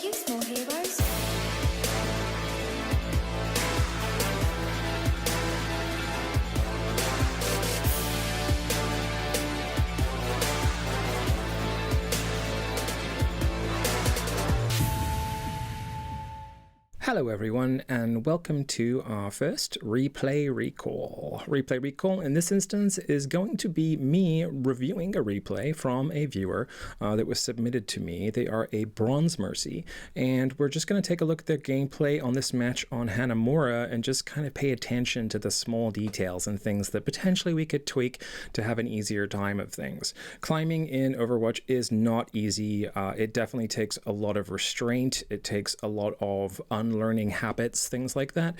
towards you, small heroes. Hello everyone, and welcome to our first Replay Recall. Replay Recall in this instance is going to be me reviewing a replay from a viewer that was submitted to me. They are a Bronze Mercy, and we're just going to take a look at their gameplay on this match on Hanamura and just kind of pay attention to the small details and things that potentially we could tweak to have an easier time of things. Climbing in Overwatch is not easy. It definitely takes a lot of restraint. It takes a lot of learning habits, things like that.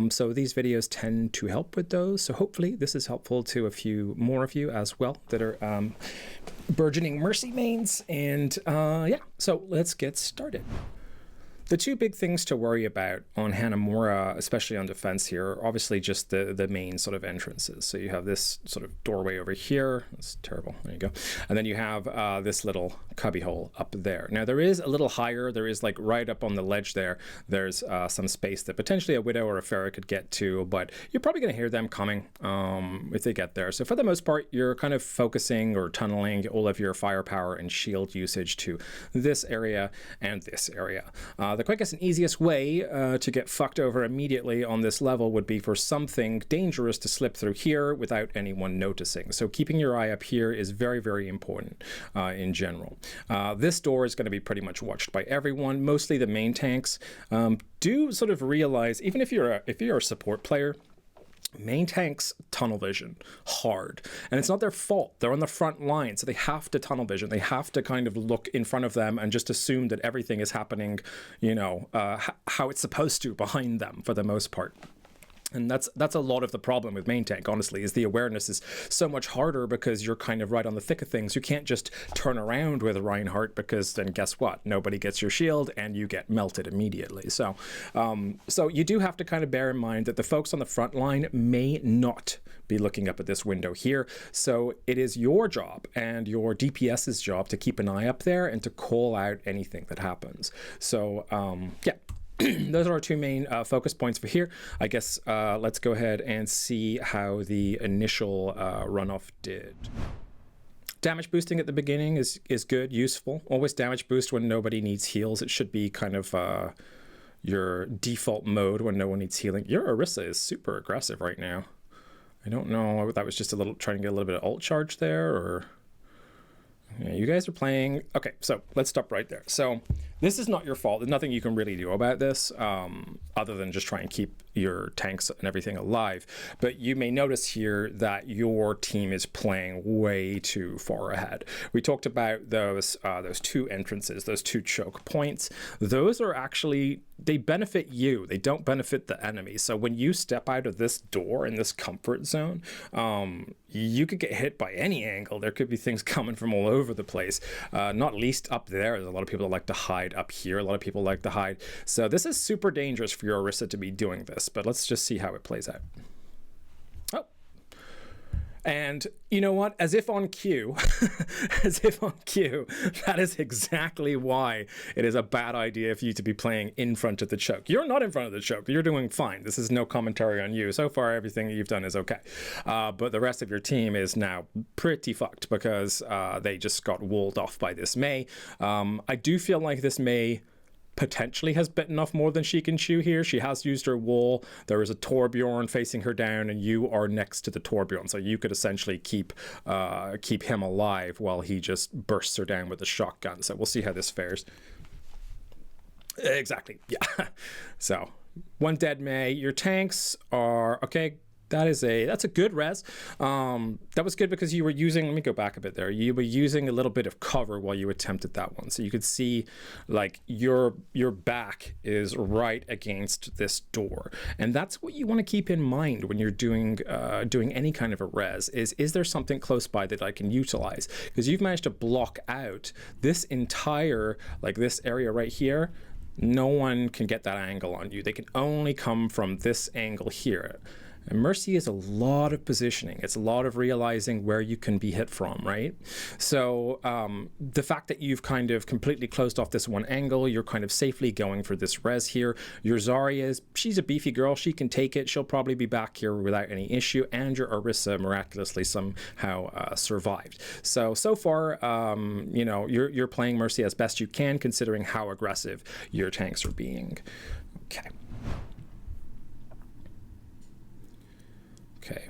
So these videos tend to help with those. So hopefully this is helpful to a few more of you as well that are burgeoning Mercy mains. And yeah, so let's get started. The two big things to worry about on Hanamura, especially on defense here, are obviously just the main sort of entrances. So you have this sort of doorway over here. That's terrible. There you go. And then you have this little cubby hole up there. Now there is a little higher. There is like right up on the ledge there. There's some space that potentially a Widow or a Pharah could get to, but you're probably going to hear them coming if they get there. So for the most part, you're kind of focusing or tunneling all of your firepower and shield usage to this area and this area. The quickest and easiest way to get fucked over immediately on this level would be for something dangerous to slip through here without anyone noticing. So keeping your eye up here is very, very important in general. This door is going to be pretty much watched by everyone. Mostly the main tanks do sort of realize, even if you're a support player, main tanks tunnel vision hard, and it's not their fault. They're on the front line, so they have to tunnel vision. They have to kind of look in front of them and just assume that everything is happening, you know, how it's supposed to behind them for the most part. And that's a lot of the problem with main tank, honestly, is the awareness is so much harder because you're kind of right on the thick of things. You can't just turn around with Reinhardt, because then guess what? Nobody gets your shield and you get melted immediately. So so you do have to kind of bear in mind that the folks on the front line may not be looking up at this window here. So it is your job and your DPS's job to keep an eye up there and to call out anything that happens. So yeah. Those are our two main focus points for here. I guess let's go ahead and see how the initial runoff did. Damage boosting at the beginning is good, useful. Always damage boost when nobody needs heals. It should be kind of your default mode when no one needs healing. Your Orisa is super aggressive right now. I don't know, that was just a little trying to get a little bit of ult charge there, or... Yeah, you guys are playing... Okay, so let's stop right there. So this is not your fault. There's nothing you can really do about this other than just try and keep your tanks and everything alive. But you may notice here that your team is playing way too far ahead. We talked about those two entrances, those two choke points. Those are actually... they benefit you. They don't benefit the enemy. So when you step out of this door in this comfort zone, you could get hit by any angle. There could be things coming from all over the place, not least up there. There's a lot of people that like to hide up here. A lot of people like to hide. So this is super dangerous for your Orisa to be doing this, but let's just see how it plays out. Oh. And you know what? As if on cue, as if on cue, that is exactly why it is a bad idea for you to be playing in front of the choke. You're not in front of the choke. You're doing fine. This is no commentary on you. So far, everything you've done is okay. But the rest of your team is now pretty fucked because they just got walled off by this Mei. I do feel like this Mei potentially has bitten off more than she can chew here. She has used her wall. There is a Torbjorn facing her down, and you are next to the Torbjorn, so you could essentially keep him alive while he just bursts her down with a shotgun. So we'll see how this fares. Exactly, yeah. So one dead Mei. Your tanks are okay. That's a good res. That was good because you were using, let me go back a bit there. You were using a little bit of cover while you attempted that one. So you could see like your back is right against this door. And that's what you want to keep in mind when you're doing any kind of a res is there something close by that I can utilize? Because you've managed to block out this entire, like this area right here. No one can get that angle on you. They can only come from this angle here. And Mercy is a lot of positioning. It's a lot of realizing where you can be hit from, right? So the fact that you've kind of completely closed off this one angle, you're kind of safely going for this res here. Your Zarya, she's a beefy girl. She can take it. She'll probably be back here without any issue. And your Orisa miraculously somehow survived. So far, you know, you're playing Mercy as best you can, considering how aggressive your tanks are being. Okay. Okay.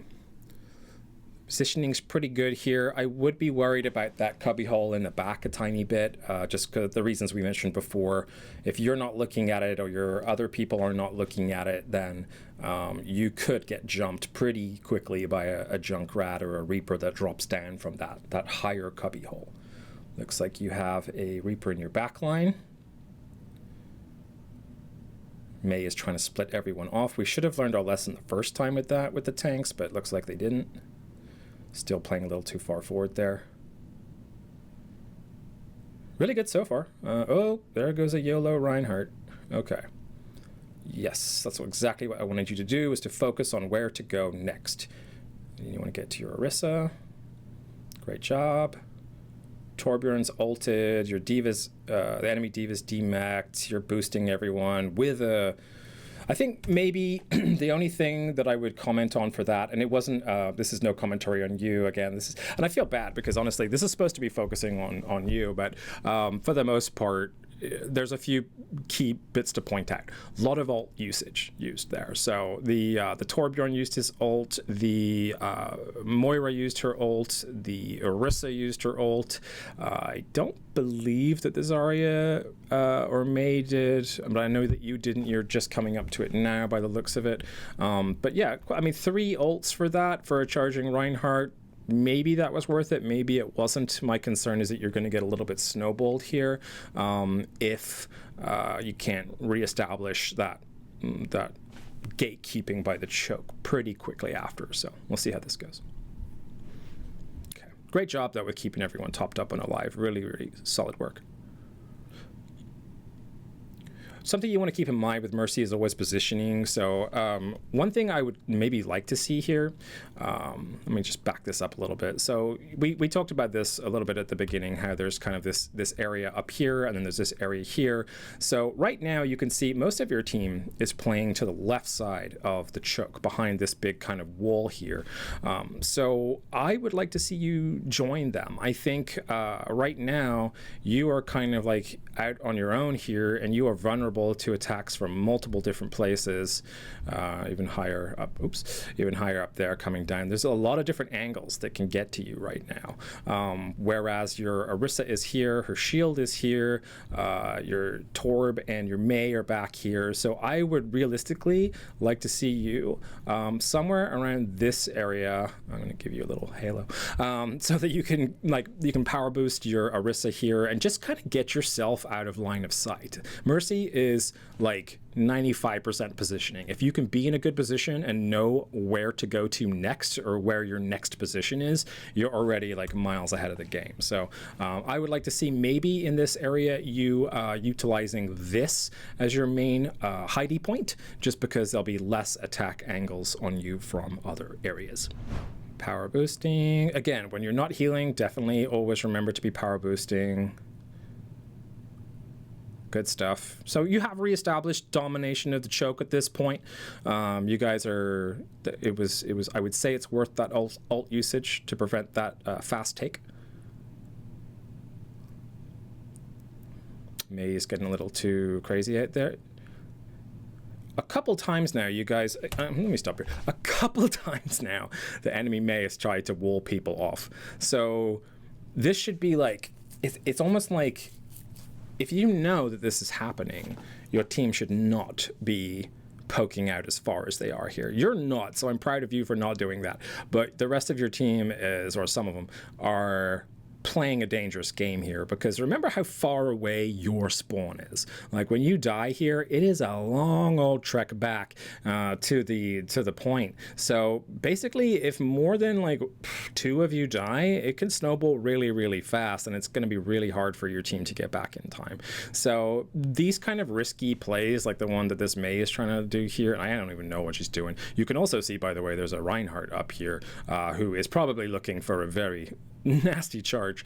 Positioning's pretty good here. I would be worried about that cubby hole in the back a tiny bit, just because the reasons we mentioned before. If you're not looking at it or your other people are not looking at it, then you could get jumped pretty quickly by a Junkrat or a Reaper that drops down from that higher cubby hole. Looks like you have a Reaper in your back line. Mei is trying to split everyone off. We should have learned our lesson the first time with that, with the tanks, but it looks like they didn't. Still playing a little too far forward there. Really good so far. Oh, there goes a YOLO Reinhardt. Okay. Yes, that's exactly what I wanted you to do, is to focus on where to go next. You want to get to your Orisa. Great job. Torbjorn's ulted, your Diva's, the enemy Diva's demacked, you're boosting everyone with a... I think maybe the only thing that I would comment on for that, and it wasn't, this is no commentary on you, again, this is, and I feel bad because honestly, this is supposed to be focusing on you, but for the most part, there's a few key bits to point out. A lot of ult usage used there. So the Torbjorn used his ult, the Moira used her ult, the Orisa used her ult. I don't believe that the Zarya or Mei did, but I know that you didn't. You're just coming up to it now by the looks of it. But yeah, I mean, 3 ults for that, for a charging Reinhardt. Maybe that was worth it, maybe it wasn't. My concern is that you're going to get a little bit snowballed here if you can't reestablish that gatekeeping by the choke pretty quickly after. So we'll see how this goes. Okay, great job though with keeping everyone topped up and alive. Really, really solid work. Something you want to keep in mind with Mercy is always positioning. So one thing I would maybe like to see here, let me just back this up a little bit. So we talked about this a little bit at the beginning, how there's kind of this area up here, and then there's this area here. So right now you can see most of your team is playing to the left side of the choke, behind this big kind of wall here. So I would like to see you join them. I think right now you are kind of like out on your own here, and you are vulnerable to attacks from multiple different places, even higher up, even higher up there coming down. There's a lot of different angles that can get to you right now. Whereas your Orisa is here, her shield is here, your Torb and your Mei are back here. So I would realistically like to see you somewhere around this area. I'm going to give you a little halo so that you can power boost your Orisa here and just kind of get yourself out of line of sight. Mercy is like 95% positioning. If you can be in a good position and know where to go to next, or where your next position is, you're already like miles ahead of the game. So I would like to see maybe in this area you utilizing this as your main hidey point, just because there'll be less attack angles on you from other areas. Power boosting. Again, when you're not healing, definitely always remember to be power boosting. Good stuff. So you have reestablished domination of the choke at this point. You guys are, it was, I would say it's worth that ult usage to prevent that fast take. Mei is getting a little too crazy out there. A couple times now, you guys, let me stop here. A couple times now, the enemy Mei has tried to wall people off. So this should be like, it's almost like, if you know that this is happening, your team should not be poking out as far as they are here. You're not, so I'm proud of you for not doing that. But the rest of your team is, or some of them, are playing a dangerous game here, because remember how far away your spawn is. Like when you die here, it is a long old trek back to the point. So basically, if more than like 2 of you die, it can snowball really, really fast, and it's going to be really hard for your team to get back in time. So these kind of risky plays, like the one that this May is trying to do here, and I don't even know what she's doing. You can also see, by the way, there's a Reinhardt up here who is probably looking for a very nasty charge.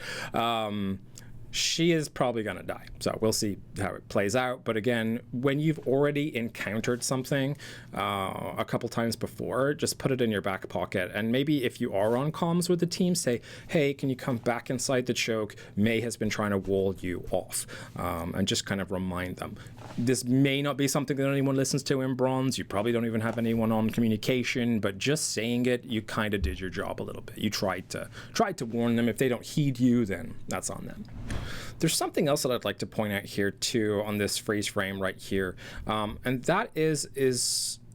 She is probably going to die. So we'll see how it plays out. But again, when you've already encountered something a couple times before, just put it in your back pocket. And maybe if you are on comms with the team, say, hey, can you come back inside the choke? May has been trying to wall you off. And just kind of remind them. This may not be something that anyone listens to in Bronze. You probably don't even have anyone on communication. But just saying it, you kind of did your job a little bit. You tried to warn them. If they don't heed you, then that's on them. There's something else that I'd like to point out here too on this freeze frame right here, and that is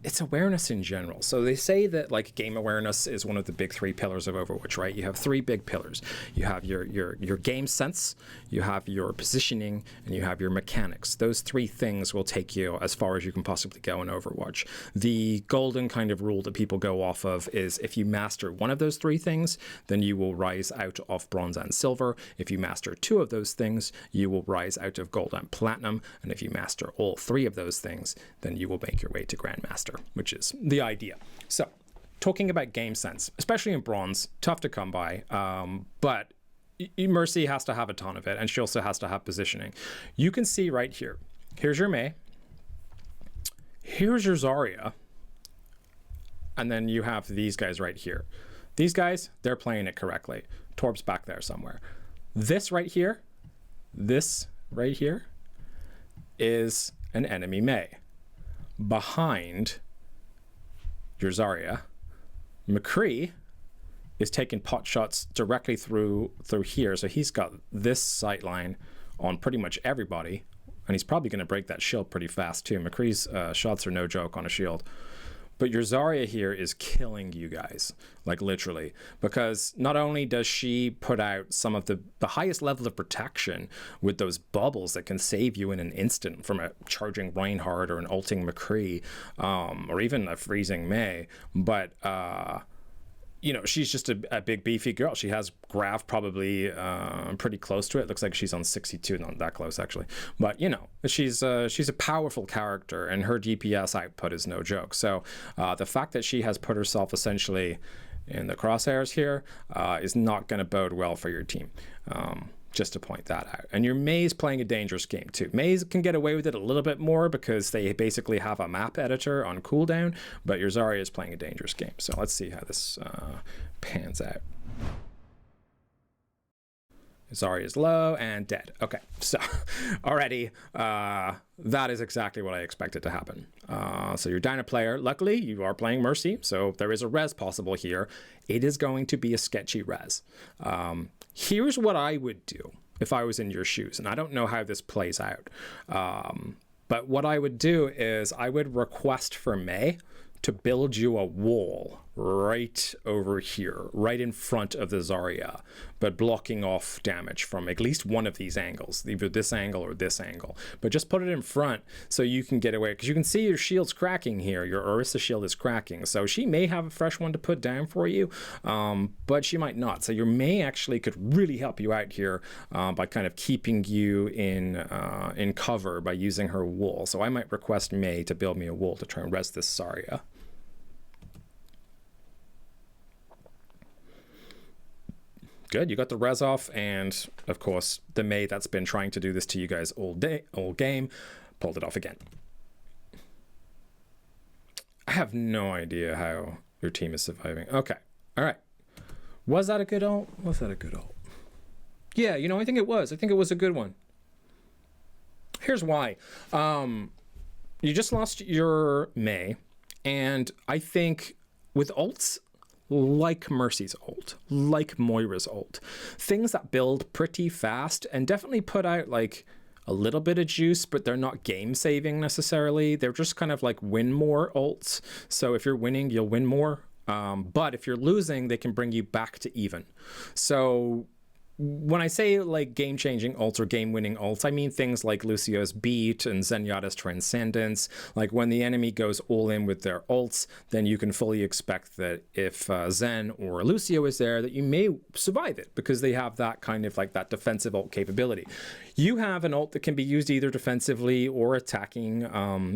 it's awareness in general. So they say that like game awareness is one of the big 3 pillars of Overwatch, right? You have 3 big pillars. You have your game sense, you have your positioning, and you have your mechanics. Those 3 things will take you as far as you can possibly go in Overwatch. The golden kind of rule that people go off of is if you master one of those 3 things, then you will rise out of bronze and silver. If you master 2 of those things, you will rise out of gold and platinum. And if you master all 3 of those things, then you will make your way to Grandmaster, which is the idea. So talking about game sense, especially in Bronze, tough to come by, but Mercy has to have a ton of it, and she also has to have positioning. You can see right here, here's your Mei, here's your Zarya, and then you have these guys right here. These guys, they're playing it correctly. Torb's back there somewhere. This right here is an enemy Mei. Behind your Zarya, McCree is taking pot shots directly through here. So he's got this sight line on pretty much everybody, and he's probably going to break that shield pretty fast too. McCree's shots are no joke on a shield. But your Zarya here is killing you guys, like literally, because not only does she put out some of the highest level of protection with those bubbles that can save you in an instant from a charging Reinhardt or an ulting McCree, or even a freezing Mei, but you know, she's just a big beefy girl. She has Graph probably pretty close to it. Looks like she's on 62, not that close actually. But you know, she's a powerful character, and her DPS output is no joke. So the fact that she has put herself essentially in the crosshairs here is not going to bode well for your team. Just to point that out. And your Mei's playing a dangerous game too. Mei's can get away with it a little bit more because they basically have a map editor on cooldown, but your Zarya is playing a dangerous game. So let's see how this pans out. Zarya is low and dead. Okay, so already that is exactly what I expected to happen. So you're down a player. Luckily, you are playing Mercy, so there is a res possible here. It is going to be a sketchy res. Here's what I would do if I was in your shoes, and I don't know how this plays out. But what I would do is I would request for Mei to build you a wall right over here, right in front of the Zarya, but blocking off damage from at least one of these angles, either this angle or this angle. But just put it in front so you can get away, because you can see your shield's cracking here. Your Orisa shield is cracking, so she may have a fresh one to put down for you, but she might not. So your Mei actually could really help you out here by kind of keeping you in cover by using her wall. So I might request Mei to build me a wall to try and res this Zarya. Good, you got the res off, and of course the Mei that's been trying to do this to you guys all game pulled it off again. I have no idea how your team is surviving. Okay, all right. Was that a good ult? Was that a good ult? Yeah, you know, I think it was. I think it was a good one. Here's why. You just lost your Mei, and I think with ults like Mercy's ult, like Moira's ult, things that build pretty fast and definitely put out like a little bit of juice, but they're not game saving necessarily. They're just kind of like win more ults. So if you're winning, you'll win more. But if you're losing, they can bring you back to even. So when I say like game-changing ults or game-winning ults, I mean things like Lucio's Beat and Zenyatta's Transcendence. Like when the enemy goes all in with their ults, then you can fully expect that if Zen or Lucio is there, that you may survive it because they have that kind of like that defensive ult capability. You have an ult that can be used either defensively or attacking.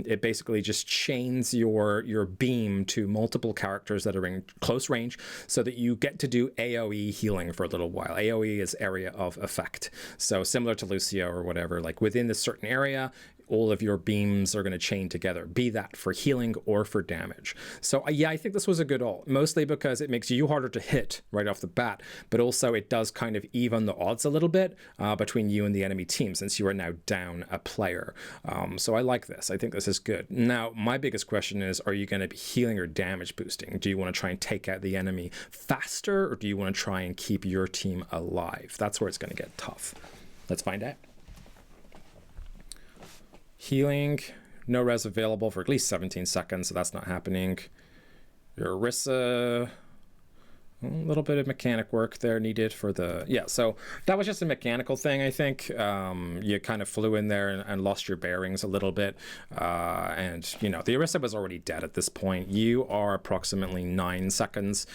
It basically just chains your beam to multiple characters that are in close range so that you get to do AoE healing for a little while. AoE is area of effect. So similar to Lucio or whatever, like within this certain area, all of your beams are going to chain together, be that for healing or for damage. So yeah, I think this was a good ult, mostly because it makes you harder to hit right off the bat, but also it does kind of even the odds a little bit between you and the enemy team, since you are now down a player. So I like this. I think this is good. Now, my biggest question is, are you going to be healing or damage boosting? Do you want to try and take out the enemy faster, or do you want to try and keep your team alive? That's where it's going to get tough. Let's find out. Healing, no res available for at least 17 seconds, so that's not happening. Your Orisa, a little bit of mechanic work there needed for the... Yeah, so that was just a mechanical thing, I think. You kind of flew in there and lost your bearings a little bit. And, you know, the Orisa was already dead at this point. You are approximately 9 seconds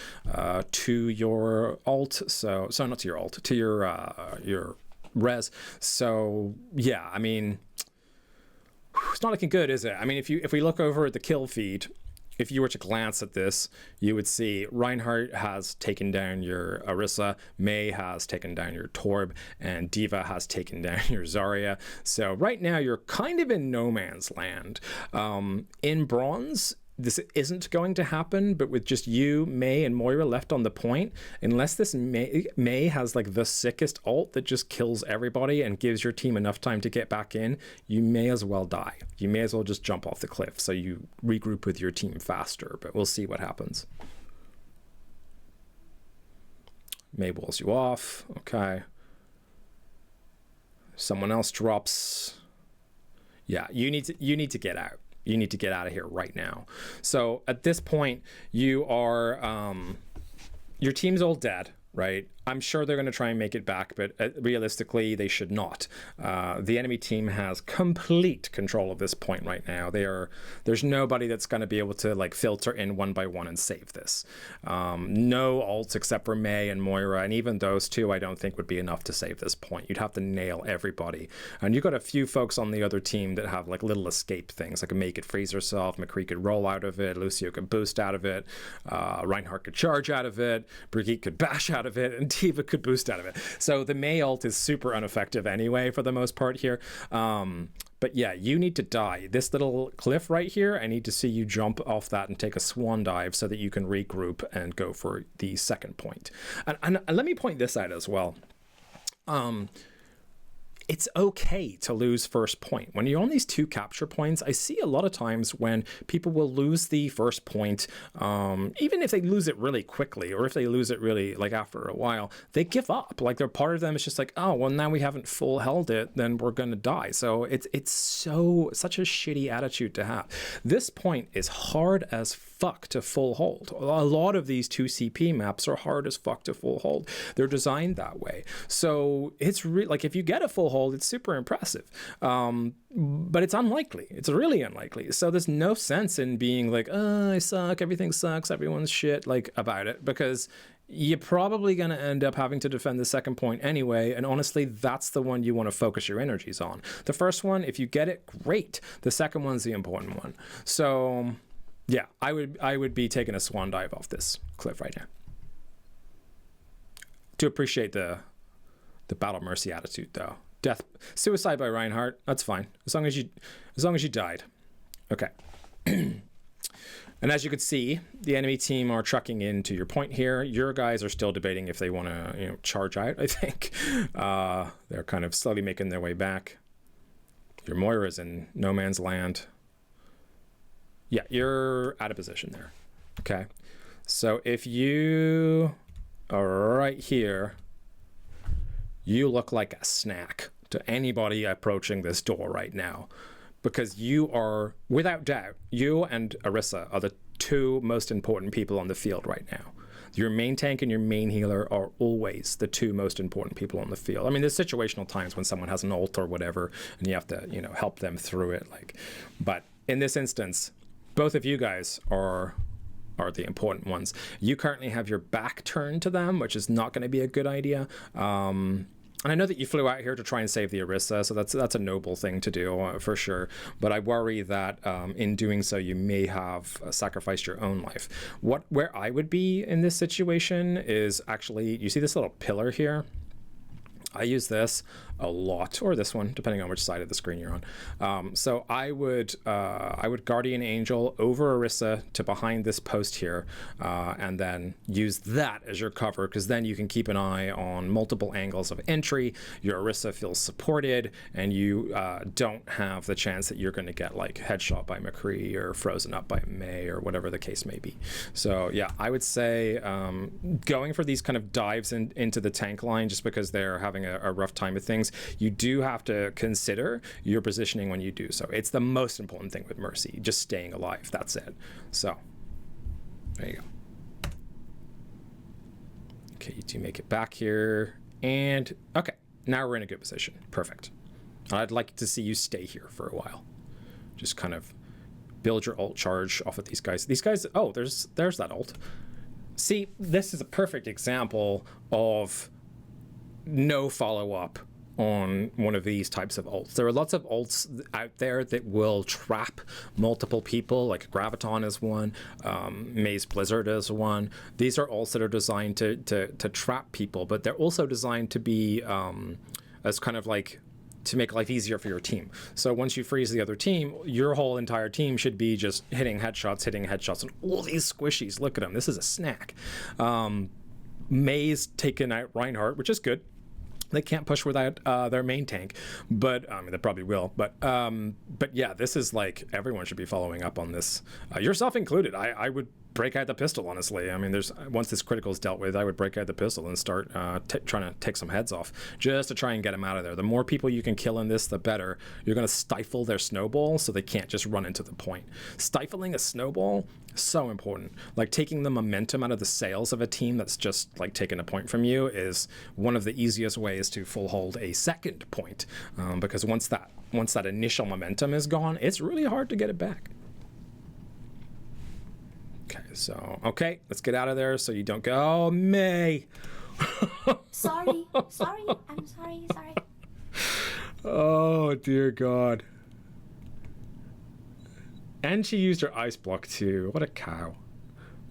to your ult. So not to your ult, to your res. So, yeah, I mean... It's not looking good, is it? I mean, if we look over at the kill feed, if you were to glance at this, you would see Reinhardt has taken down your Orisa, Mei has taken down your Torb, and D.Va has taken down your Zarya. So right now you're kind of in no man's land. In bronze, this isn't going to happen, but with just you, Mei, and Moira left on the point, unless this Mei has like the sickest ult that just kills everybody and gives your team enough time to get back in, you may as well die. You may as well just jump off the cliff so you regroup with your team faster, but we'll see what happens. Mei walls you off. Okay. Someone else drops. Yeah, you need to get out. You need to get out of here right now. So at this point, you are, your team's all dead, right? I'm sure they're going to try and make it back, but realistically, they should not. The enemy team has complete control of this point right now. There's nobody that's going to be able to like filter in one by one and save this. No ults except for Mei and Moira, and even those two I don't think would be enough to save this point. You'd have to nail everybody. And you've got a few folks on the other team that have like little escape things, like Mei could freeze herself, McCree could roll out of it, Lucio could boost out of it, Reinhardt could charge out of it, Brigitte could bash out of it, and D.Va could boost out of it. So the Mei ult is super ineffective anyway for the most part here. But yeah, you need to die. This little cliff right here, I need to see you jump off that and take a swan dive so that you can regroup and go for the second point. And let me point this out as well. It's okay to lose first point. When you're on these 2 capture points, I see a lot of times when people will lose the first point, even if they lose it really quickly, or if they lose it really like after a while, they give up. Like they're part of them. It's just like, oh, well, now we haven't full held it, then we're going to die. So it's such a shitty attitude to have. This point is hard as fuck to full hold. A lot of these 2 CP maps are hard as fuck to full hold. They're designed that way. So it's like if you get a full hold, it's super impressive. But it's unlikely. It's really unlikely. So there's no sense in being like, oh, I suck, everything sucks, everyone's shit, like about it, because you're probably going to end up having to defend the second point anyway. And honestly, that's the one you want to focus your energies on. The first one, if you get it, great. The second one's the important one. So yeah, I would be taking a swan dive off this cliff right now. To appreciate the battle mercy attitude though. Suicide by Reinhardt, that's fine. As long as you died. Okay. And as you could see, the enemy team are trucking into your point here. Your guys are still debating if they want to, charge out, I think. They're kind of slowly making their way back. Your Moira's in no man's land. Yeah, you're out of position there. Okay. So if you are right here, you look like a snack to anybody approaching this door right now, because you are, without doubt, you and Orisa are the 2 most important people on the field right now. Your main tank and your main healer are always the two most important people on the field. I mean, there's situational times when someone has an ult or whatever, and you have to, you know, help them through it. Like, but in this instance, both of you guys are the important ones. You currently have your back turned to them, which is not going to be a good idea. And I know that you flew out here to try and save the Orisa, so that's a noble thing to do for sure. But I worry that in doing so, you may have sacrificed your own life. Where I would be in this situation is actually, you see this little pillar here? I use this a lot, or this one, depending on which side of the screen you're on. So I would Guardian Angel over Orisa to behind this post here, and then use that as your cover, because then you can keep an eye on multiple angles of entry. Your Orisa feels supported, and you don't have the chance that you're going to get like headshot by McCree or frozen up by Mei or whatever the case may be. So yeah, I would say going for these kind of dives into the tank line, just because they're having a rough time of things, you do have to consider your positioning when you do so. It's the most important thing with Mercy, just staying alive. That's it. So there you go. Okay, you do make it back here, and okay, now we're in a good position. Perfect. I'd like to see you stay here for a while. Just kind of build your ult charge off of these guys. These guys, oh, there's that ult. See, this is a perfect example of no follow-up on one of these types of ults. There are lots of ults out there that will trap multiple people, like Graviton is one, Mei's Blizzard is one. These are ults that are designed to trap people, but they're also designed to be as kind of like to make life easier for your team. So once you freeze the other team, your whole entire team should be just hitting headshots, and all these squishies. Look at them. This is a snack. Mei's taken out Reinhardt, which is good. They can't push without their main tank, but I mean, they probably will. But yeah, this is like, everyone should be following up on this, yourself included. I would break out the pistol, honestly. I mean, once this critical is dealt with, I would break out the pistol and start trying to take some heads off, just to try and get them out of there. The more people you can kill in this, the better. You're going to stifle their snowball, so they can't just run into the point. Stifling a snowball, so important. Like, taking the momentum out of the sails of a team that's just like taking a point from you is one of the easiest ways to full hold a second point, because once that initial momentum is gone, it's really hard to get it back. Okay, let's get out of there so you don't go, oh, Mei. Sorry, I'm sorry. Oh, dear God. And she used her ice block too. What a cow.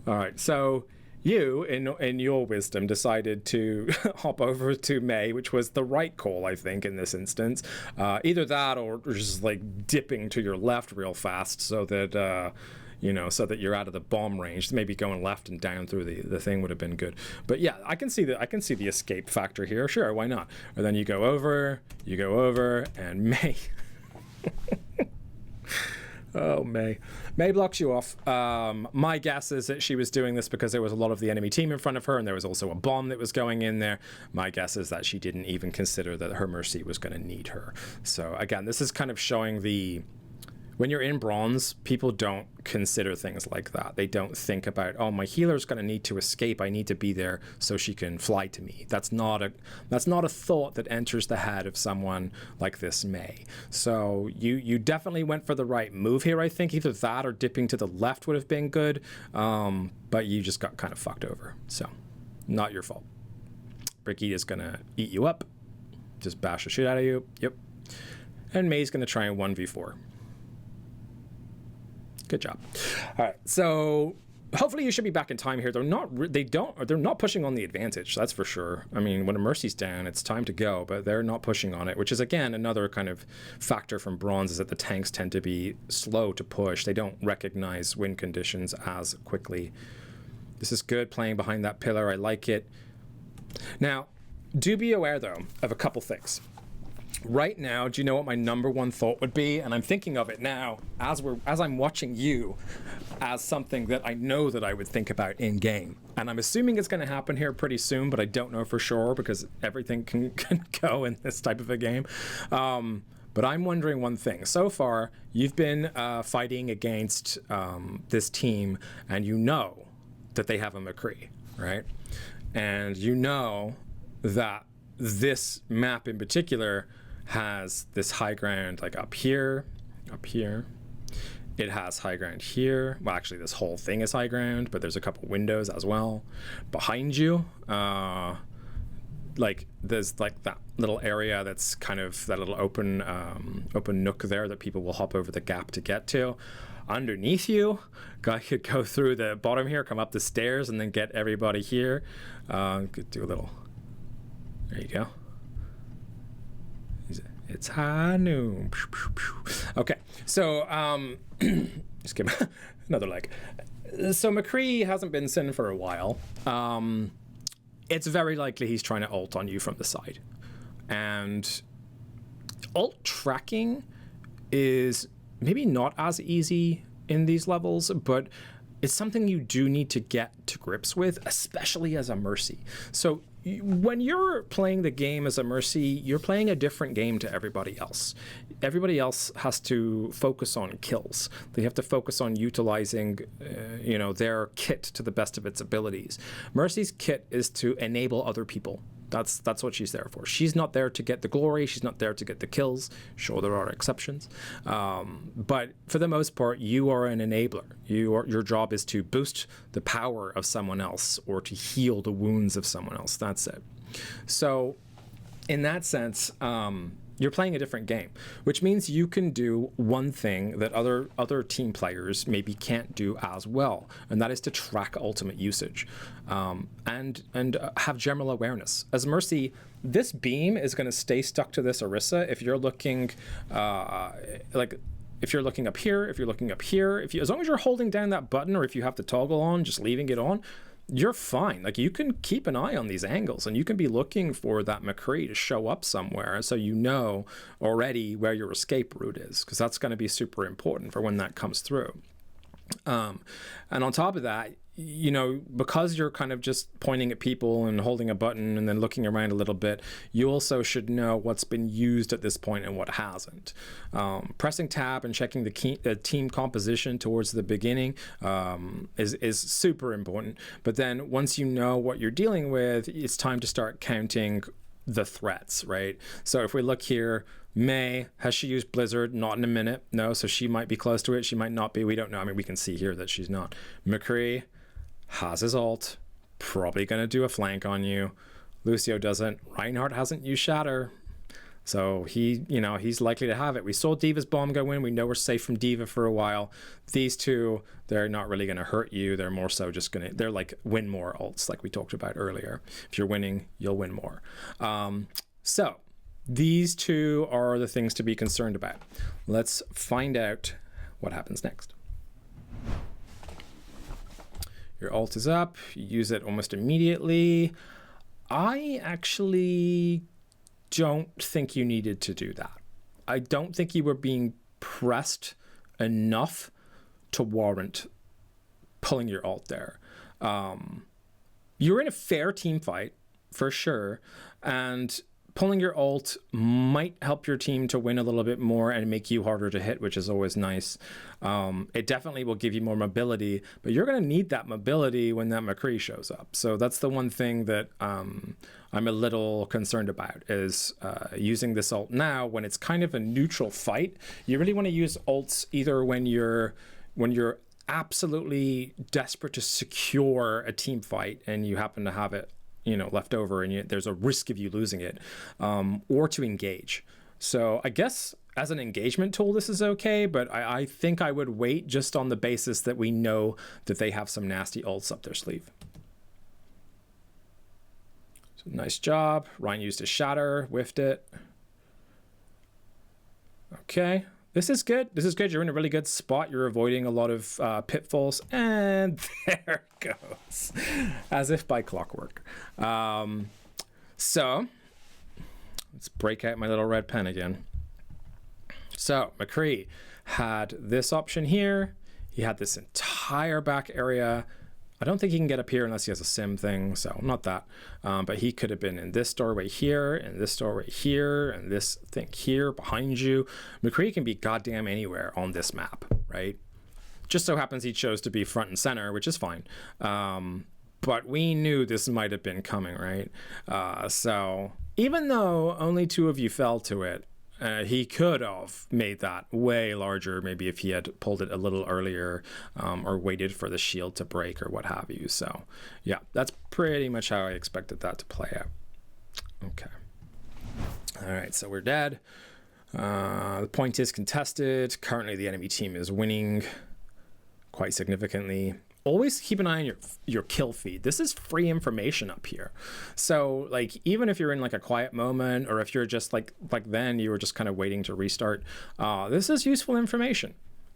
All right, so you, in your wisdom, decided to hop over to Mei, which was the right call, I think, in this instance. Either that or just like dipping to your left real fast so that so that you're out of the bomb range. Maybe going left and down through the thing would have been good. But yeah, I can see the escape factor here. Sure, why not? And then you go over, and Mei. Oh, Mei blocks you off. My guess is that she was doing this because there was a lot of the enemy team in front of her, and there was also a bomb that was going in there. My guess is that she didn't even consider that her Mercy was going to need her. So again, this is kind of showing when you're in bronze, people don't consider things like that. They don't think about, oh, my healer's going to need to escape. I need to be there so she can fly to me. That's not a thought that enters the head of someone like this Mei. So you definitely went for the right move here, I think. Either that or dipping to the left would have been good, but you just got kind of fucked over. So not your fault. Brigitte's going to eat you up, just bash the shit out of you. Yep. And Mei's going to try and 1v4. Good job. All right, so hopefully you should be back in time here. They're not pushing on the advantage, that's for sure. I mean, when a Mercy's down, it's time to go, but they're not pushing on it, which is, again, another kind of factor from bronze, is that the tanks tend to be slow to push. They don't recognize win conditions as quickly. This is good, playing behind that pillar. I like it. Now, do be aware, though, of a couple things. Right now, do you know what my number one thought would be? And I'm thinking of it now as I'm watching you, as something that I know that I would think about in game. And I'm assuming it's going to happen here pretty soon, but I don't know for sure because everything can go in this type of a game. But I'm wondering one thing. So far, you've been fighting against this team, and you know that they have a McCree. right? And you know that this map in particular has this high ground like up here. It has high ground here. Well, actually, this whole thing is high ground, but there's a couple windows as well. Behind you, like there's like that little area that's kind of that little open nook there that people will hop over the gap to get to. Underneath you, guy could go through the bottom here, come up the stairs, and then get everybody here. Could do a little. There you go. It's high noon. Okay, so just give me another leg. So McCree hasn't been seen for a while. It's very likely he's trying to ult on you from the side. And ult tracking is maybe not as easy in these levels, but it's something you do need to get to grips with, especially as a Mercy. So when you're playing the game as a Mercy, you're playing a different game to everybody else. Everybody else has to focus on kills. They have to focus on utilizing, their kit to the best of its abilities. Mercy's kit is to enable other people. That's what she's there for. She's not there to get the glory. She's not there to get the kills. Sure, there are exceptions. But for the most part, you are an enabler. Your job is to boost the power of someone else or to heal the wounds of someone else. That's it. So in that sense, you're playing a different game, which means you can do one thing that other team players maybe can't do as well, and that is to track ultimate usage and have general awareness. As Mercy, this beam is going to stay stuck to this Orisa if you're looking if you're looking up here, if you're looking up here, as long as you're holding down that button, or if you have the toggle on, just leaving it on, you're fine. Like, you can keep an eye on these angles, and you can be looking for that McCree to show up somewhere, so you know already where your escape route is, because that's going to be super important for when that comes through. And on top of that, because you're kind of just pointing at people and holding a button and then looking around a little bit, you also should know what's been used at this point and what hasn't. Pressing tab and checking the team composition towards the beginning is super important. But then once you know what you're dealing with, it's time to start counting the threats, right? So if we look here, May, has she used Blizzard? Not in a minute. No, so she might be close to it. She might not be. We don't know. I mean, we can see here that she's not. McCree has his ult, probably going to do a flank on you. Lucio doesn't. Reinhardt hasn't used Shatter, so he's likely to have it. We saw D.Va's bomb go in. We know we're safe from D.Va for a while. These two, they're not really going to hurt you. They're more so just they're like win more ults, like we talked about earlier. If you're winning, you'll win more. So these two are the things to be concerned about. Let's find out what happens next. Your ult is up, you use it almost immediately. I actually don't think you needed to do that. I don't think you were being pressed enough to warrant pulling your ult there. You're in a fair team fight, for sure, and pulling your ult might help your team to win a little bit more and make you harder to hit, which is always nice. It definitely will give you more mobility, but you're going to need that mobility when that McCree shows up. So that's the one thing that I'm a little concerned about, is using this ult now when it's kind of a neutral fight. You really want to use ults either when you're absolutely desperate to secure a team fight and you happen to have it left over and there's a risk of you losing it, or to engage. So I guess as an engagement tool, this is okay, but I think I would wait just on the basis that we know that they have some nasty ults up their sleeve. So nice job. Ryan used his Shatter, whiffed it. Okay. This is good. This is good. You're in a really good spot. You're avoiding a lot of pitfalls. And there it goes. As if by clockwork. So let's break out my little red pen again. So McCree had this option here. He had this entire back area. I don't think he can get up here unless he has a sim thing, so not that. But he could have been in this doorway here, and this doorway here, and this thing here behind you. McCree can be goddamn anywhere on this map, right? Just so happens he chose to be front and center, which is fine. but we knew this might have been coming, right? So even though only 2 of you fell to it, he could have made that way larger, maybe if he had pulled it a little earlier, or waited for the shield to break or what have you. So yeah, that's pretty much how I expected that to play out. Okay. All right, so we're dead. The point is contested. Currently the enemy team is winning quite significantly. Always keep an eye on your kill feed. This is free information up here. So like, even if you're in like a quiet moment, or if you're just like then you were just kind of waiting to restart, this is useful information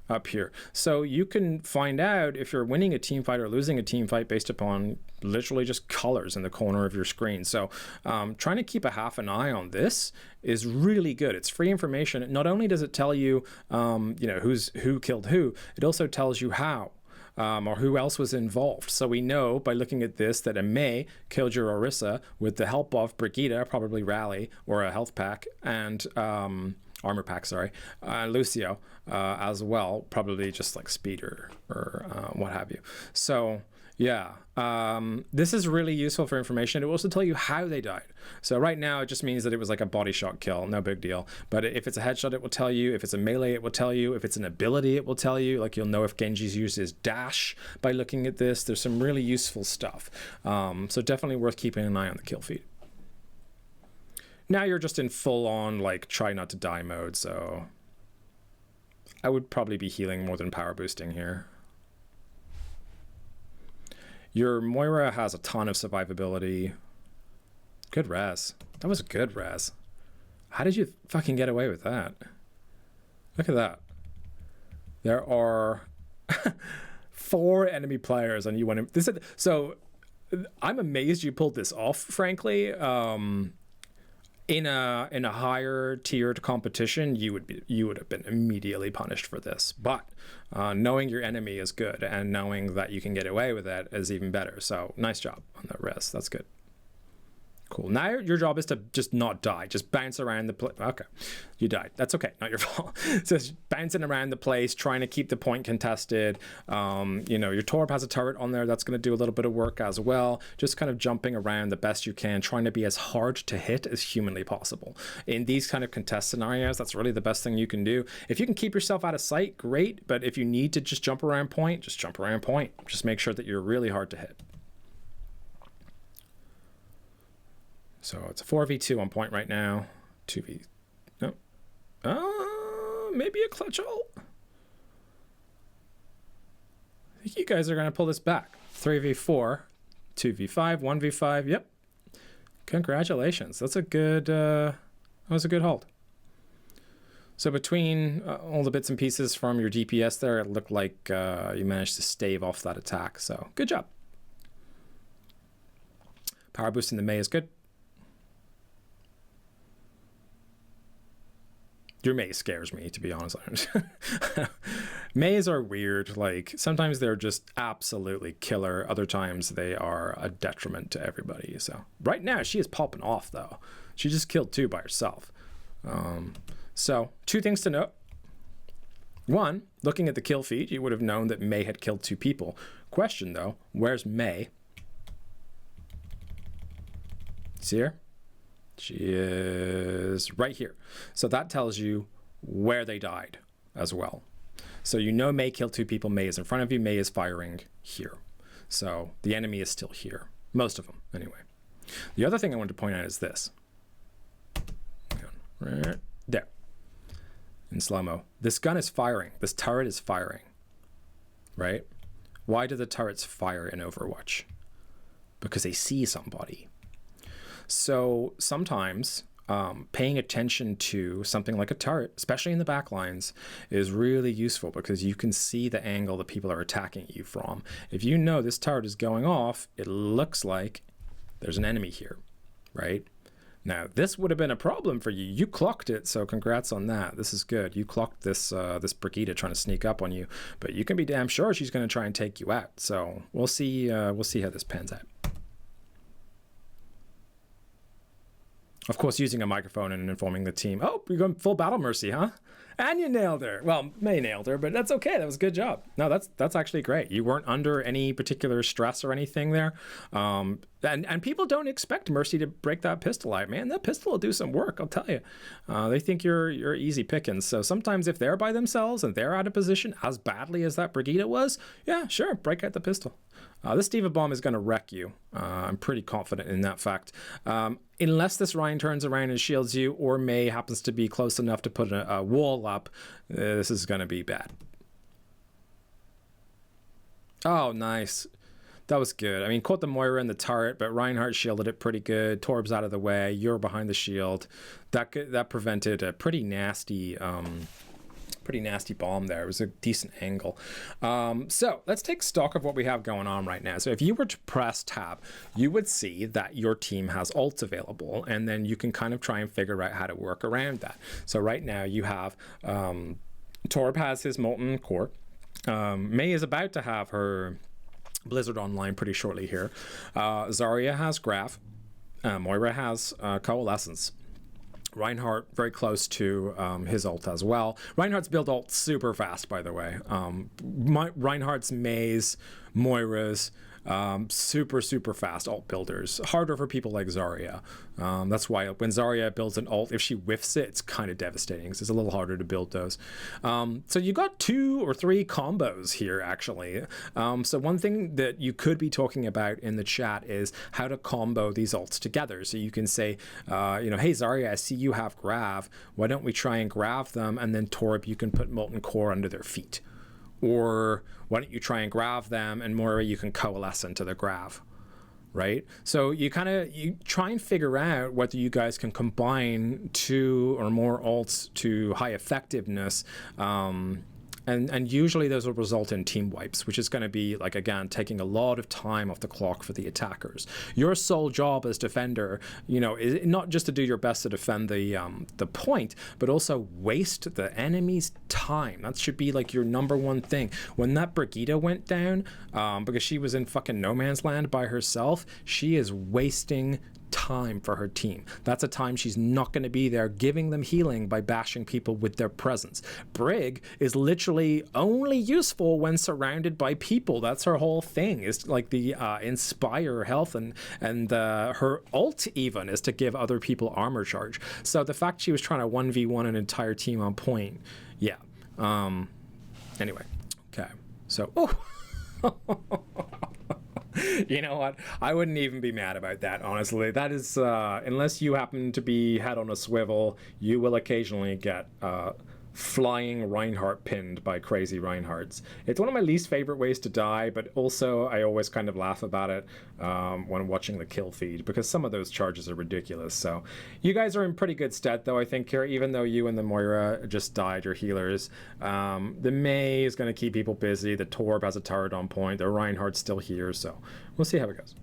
up here. So you can find out if you're winning a team fight or losing a team fight based upon literally just colors in the corner of your screen. So trying to keep a half an eye on this is really good. It's free information. Not only does it tell you, you know, who killed who, it also tells you how. Or who else was involved. So we know by looking at this that a Mei killed your Orisa with the help of Brigitte, probably Rally or a health pack, and armor pack, sorry, Lucio as well, probably just like speed or what have you. So yeah, this is really useful for information. It will also tell you how they died. So right now it just means that it was like a body shot kill, no big deal. But if it's a headshot, it will tell you. If it's a melee, it will tell you. If it's an ability, it will tell you. Like, you'll know if Genji's used his dash by looking at this. There's some really useful stuff. So definitely worth keeping an eye on the kill feed. Now you're just in full on like try not to die mode, so I would probably be healing more than power boosting here. Your Moira has a ton of survivability. Good res. That was a good res. How did you fucking get away with that? Look at that. There are 4 enemy players and you went in. So I'm amazed you pulled this off, frankly. In a higher tiered competition, you would have been immediately punished for this. But knowing your enemy is good, and knowing that you can get away with it is even better. So nice job on that res. That's good. Cool. Now your job is to just not die. Just bounce around the place. Okay, you died. That's okay. Not your fault. Just bouncing around the place, trying to keep the point contested. You know, your Torb has a turret on there. That's going to do a little bit of work as well. Just kind of jumping around the best you can, trying to be as hard to hit as humanly possible. In these kind of contest scenarios, that's really the best thing you can do. If you can keep yourself out of sight, great. But if you need to just jump around point, just jump around point. Just make sure that you're really hard to hit. So it's a 4v2 on point right now. 2v... No. Maybe a clutch ult? I think you guys are going to pull this back. 3v4, 2v5, 1v5. Yep. Congratulations. That's a good... that was a good hold. So between all the bits and pieces from your DPS there, it looked like you managed to stave off that attack. So good job. Power boost in the Mei is good. Your Mei scares me, to be honest. Meis are weird. Like, sometimes they're just absolutely killer. Other times they are a detriment to everybody. So right now she is popping off, though. She just killed 2 by herself. So 2 things to note. 1, looking at the kill feed, you would have known that Mei had killed 2 people. Question, though, where's Mei? See her? She is right here. So that tells you where they died as well. So you know Mei killed 2 people. Mei is in front of you. Mei is firing here. So the enemy is still here. Most of them, anyway. The other thing I wanted to point out is this. Right there. In slow-mo. This gun is firing. This turret is firing. Right? Why do the turrets fire in Overwatch? Because they see somebody. So sometimes paying attention to something like a turret, especially in the back lines, is really useful because you can see the angle that people are attacking you from. If you know this turret is going off, it looks like there's an enemy here, right? Now, this would have been a problem for you. You clocked it, so congrats on that. This is good. You clocked this this Brigitte trying to sneak up on you, but you can be damn sure she's going to try and take you out. So we'll see how this pans out. Of course, using a microphone and informing the team. Oh, you're going full battle mercy, huh? And you nailed her. Well, May nailed her, but that's okay. That was a good job. No, that's actually great. You weren't under any particular stress or anything there. And people don't expect Mercy to break that pistol out, man. That pistol will do some work, I'll tell you. They think you're easy pickings. So sometimes if they're by themselves and they're out of position as badly as that Brigida was, yeah, sure, break out the pistol. This Diva Bomb is going to wreck you. I'm pretty confident in that fact. Unless this Ryan turns around and shields you, or May happens to be close enough to put a wall up, this is going to be bad. Oh, nice. That was good. I mean, caught the Moira in the turret, but Reinhardt shielded it pretty good. Torb's out of the way. You're behind the shield. That prevented a pretty nasty bomb there. It was a decent angle. So let's take stock of what we have going on right now. So if you were to press tab, you would see that your team has ults available, and then you can kind of try and figure out how to work around that. So right now you have Torb has his Molten Core. May is about to have her Blizzard Online pretty shortly here. Zarya has Graph. Moira has Coalescence. Reinhardt very close to his ult as well. Reinhardt's build ult super fast, by the way. Reinhardt's, May's, Moira's, super fast ult builders. Harder for people like Zarya. That's why when Zarya builds an ult, if she whiffs it, it's kind of devastating because it's a little harder to build those. So you got 2 or 3 combos here, actually. So one thing that you could be talking about in the chat is how to combo these ults together. So you can say, hey Zarya, I see you have Grav. Why don't we try and Grav them, and then Torb, you can put Molten Core under their feet. Or why don't you try and Grav them, and Moira, you can coalesce into the Grav, right? So you try and figure out whether you guys can combine 2 or more ults to high effectiveness, and usually those will result in team wipes, which is going to be, like, again, taking a lot of time off the clock for the attackers. Your sole job as defender, is not just to do your best to defend the point, but also waste the enemy's time. That should be like your #1 thing. When that Brigida went down, because she was in fucking no man's land by herself, she is wasting time for her team. That's a time she's not going to be there giving them healing by bashing people with their presence. Brig is literally only useful when surrounded by people. That's her whole thing, is like the inspire health, and her ult even is to give other people armor charge. So the fact she was trying to 1v1 an entire team on point, yeah. Anyway, okay. So, you know what? I wouldn't even be mad about that, honestly. That is, unless you happen to be head on a swivel, you will occasionally get flying Reinhardt pinned by crazy Reinhardts. It's one of my least favorite ways to die, but also I always kind of laugh about it when watching the kill feed, because some of those charges are ridiculous. So you guys are in pretty good stead, though, I think, here, even though you and the Moira just died, your healers. The May is going to keep people busy. The Torb has a turret on point. The Reinhardt's still here, so we'll see how it goes.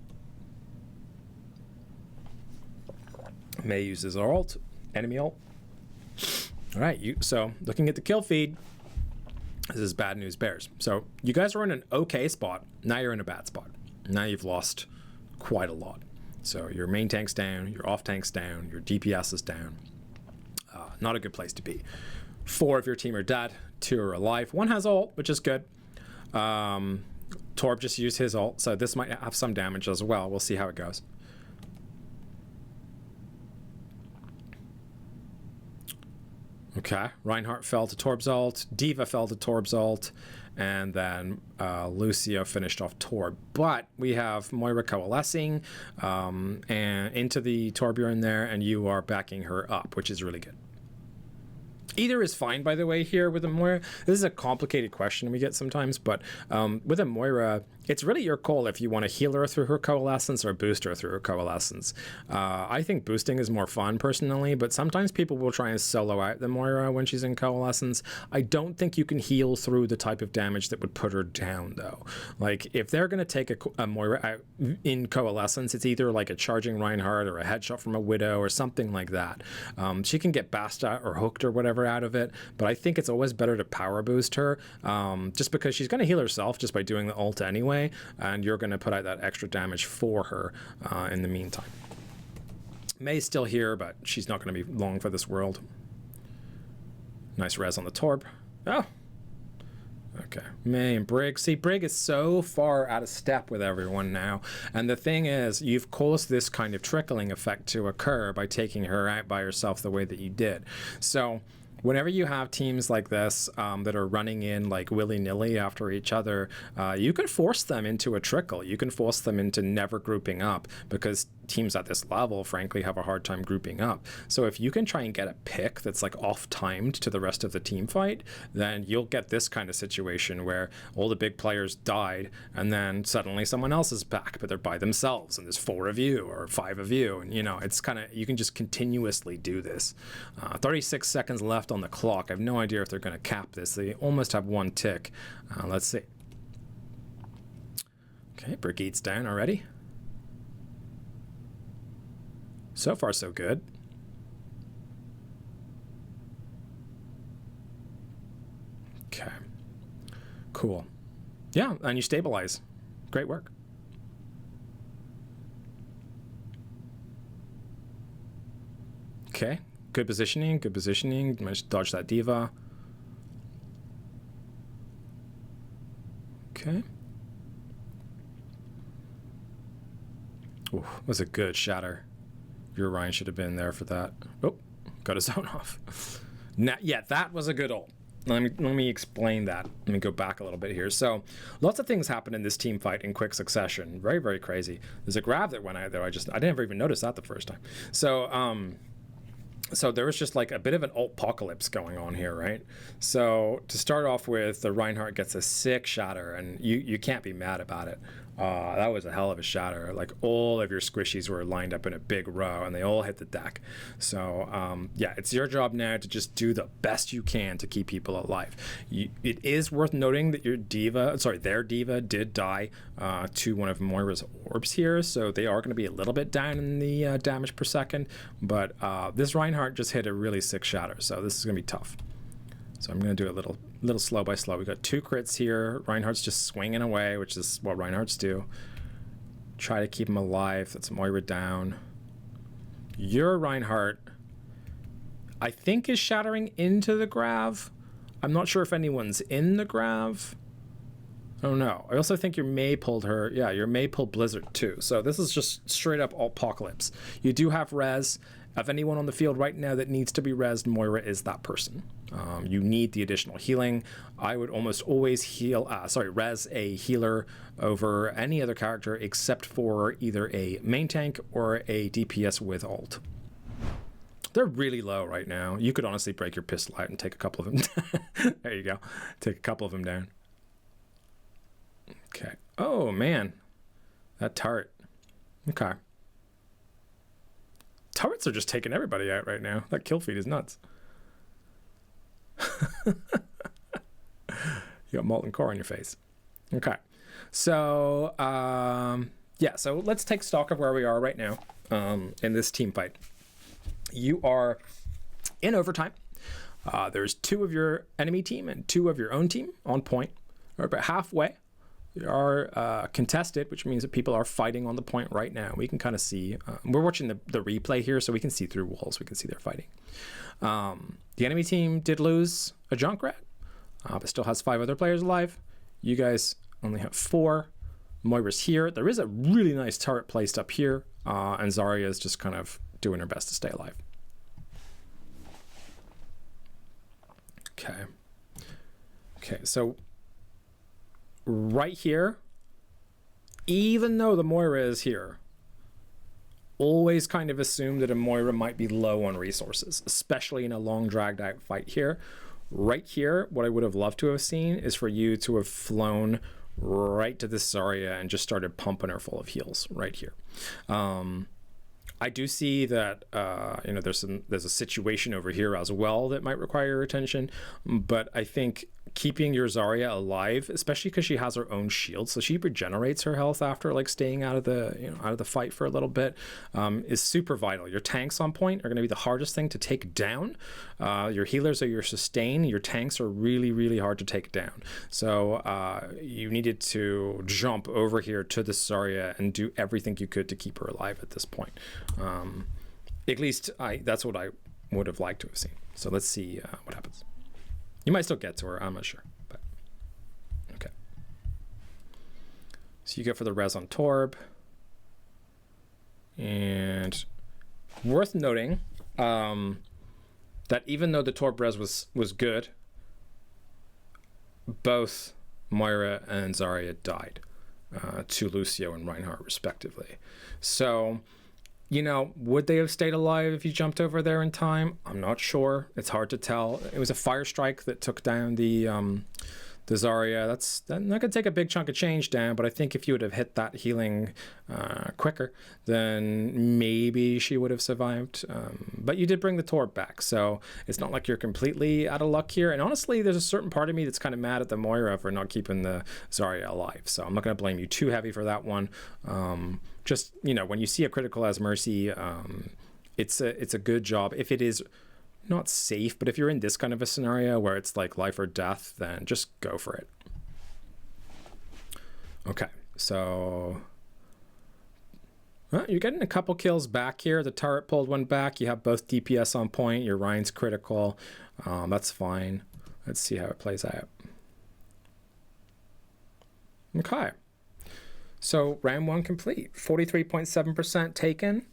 May uses our ult, enemy ult. All right, so looking at the kill feed, this is bad news bears. So you guys are in an okay spot. Now you're in a bad spot. Now you've lost quite a lot. So your main tank's down, your off tank's down, your DPS is down. Not a good place to be. 4 of your team are dead, 2 are alive. 1 has ult, which is good. Torb just used his ult, so this might have some damage as well. We'll see how it goes. Okay, Reinhardt fell to Torb's ult, Diva fell to Torb's ult, and then Lucio finished off Torb. But we have Moira coalescing and into the Torbjorn there, and you are backing her up, which is really good. Either is fine, by the way, here with a Moira. This is a complicated question we get sometimes, but with a Moira, it's really your call if you want to heal her through her coalescence or boost her through her coalescence. I think boosting is more fun, personally, but sometimes people will try and solo out the Moira when she's in coalescence. I don't think you can heal through the type of damage that would put her down, though. Like, if they're going to take a Moira out in coalescence, it's either like a charging Reinhardt or a headshot from a Widow or something like that. She can get Basta or hooked or whatever out of it, but I think it's always better to power boost her, just because she's going to heal herself just by doing the ult anyway, and you're going to put out that extra damage for her in the meantime. May's still here, but she's not going to be long for this world. Nice res on the Torb. Oh. Okay. Man, Brig. See, Brig is so far out of step with everyone now. And the thing is, you've caused this kind of trickling effect to occur by taking her out by herself the way that you did. So whenever you have teams like this that are running in like willy-nilly after each other, you can force them into a trickle. You can force them into never grouping up, because teams at this level frankly have a hard time grouping up. So if you can try and get a pick that's like off-timed to the rest of the team fight, then you'll get this kind of situation where all the big players died and then suddenly someone else is back, but they're by themselves and there's 4 of you or 5 of you, and you know, it's kind of, you can just continuously do this. 36 seconds left on the clock. I have no idea if they're going to cap this. They almost have 1 tick. Let's see. Okay, Brigide's down already. So far, so good. Okay. Cool. Yeah, and you stabilize. Great work. Okay. Good positioning. Good positioning. Managed to dodge that diva. Okay. Ooh, was a good shatter. Your Ryan should have been there for that. Oh, got his own off. Now, yeah, that was a good ult. Let me explain that. Let me go back a little bit here. So lots of things happen in this team fight in quick succession. Very, very crazy. There's a grab that went out there. I never even noticed that the first time. So there was just like a bit of an ult-pocalypse going on here, right? So to start off with, the Reinhardt gets a sick shatter, and you can't be mad about it. That was a hell of a shatter. Like, all of your squishies were lined up in a big row, and they all hit the deck. So yeah, it's your job now to just do the best you can to keep people alive. It is worth noting that their diva did die to one of Moira's orbs here, so they are going to be a little bit down in the damage per second. But this Reinhardt just hit a really sick shatter, so this is going to be tough. So I'm going to do a little slow by slow. We got 2 crits here. Reinhardt's just swinging away, which is what Reinhardts do. Try to keep him alive. That's Moira down. Your Reinhardt, I think, is shattering into the grav. I'm not sure if anyone's in the grav. I don't know. I also think your Mei pulled her. Yeah, your Mei pulled Blizzard too. So this is just straight up apocalypse. You do have res. If anyone on the field right now that needs to be rezzed, Moira is that person. You need the additional healing. I would almost always res a healer over any other character except for either a main tank or a DPS with ult. They're really low right now. You could honestly break your pistol out and take a couple of them down. There you go. Take a couple of them down. Okay. Oh, man. That turret. Okay. Turrets are just taking everybody out right now. That kill feed is nuts. You got molten core on your face. Okay. So, yeah, so let's take stock of where we are right now in this team fight. You are in overtime. There's 2 of your enemy team and 2 of your own team on point. We're about halfway. We are contested, which means that people are fighting on the point right now. We can kind of see, we're watching the replay here, so we can see through walls. We can see they're fighting. The enemy team did lose a Junkrat, but still has 5 other players alive. You guys only have 4. Moira's here. There is a really nice turret placed up here, and Zarya is just kind of doing her best to stay alive. Okay. Okay, so right here, even though the Moira is here, always kind of assume that a Moira might be low on resources, especially in a long dragged out fight here. Right here, what I would have loved to have seen is for you to have flown right to this Zarya and just started pumping her full of heals right here. I do see that you know, there's a situation over here as well that might require your attention, but I think keeping your Zarya alive, especially because she has her own shield, so she regenerates her health after like staying out of the fight for a little bit, is super vital. Your tanks on point are going to be the hardest thing to take down. Your healers are your sustain. Your tanks are really, really hard to take down. So you needed to jump over here to the Zarya and do everything you could to keep her alive at this point. At least that's what I would have liked to have seen. So let's see what happens. You might still get to her. I'm not sure. But okay. So you go for the res on Torb. And worth noting that even though the Torb res was good, both Moira and Zarya died to Lucio and Reinhardt respectively. So, you know, would they have stayed alive if you jumped over there in time? I'm not sure. It's hard to tell. It was a fire strike that took down the Zarya. That's not gonna take a big chunk of change down, but I think if you would have hit that healing quicker, then maybe she would have survived. But you did bring the Torb back, so it's not like you're completely out of luck here. And honestly, there's a certain part of me that's kind of mad at the Moira for not keeping the Zarya alive. So I'm not gonna blame you too heavy for that one. Just, you know, when you see a critical as Mercy, it's a good job. If it is not safe, but if you're in this kind of a scenario where it's like life or death, then just go for it. Okay, so you're getting a couple kills back here. The turret pulled one back. You have both DPS on point. Your Ryan's critical. That's fine. Let's see how it plays out. Okay, so round 1 complete. 43.7% taken.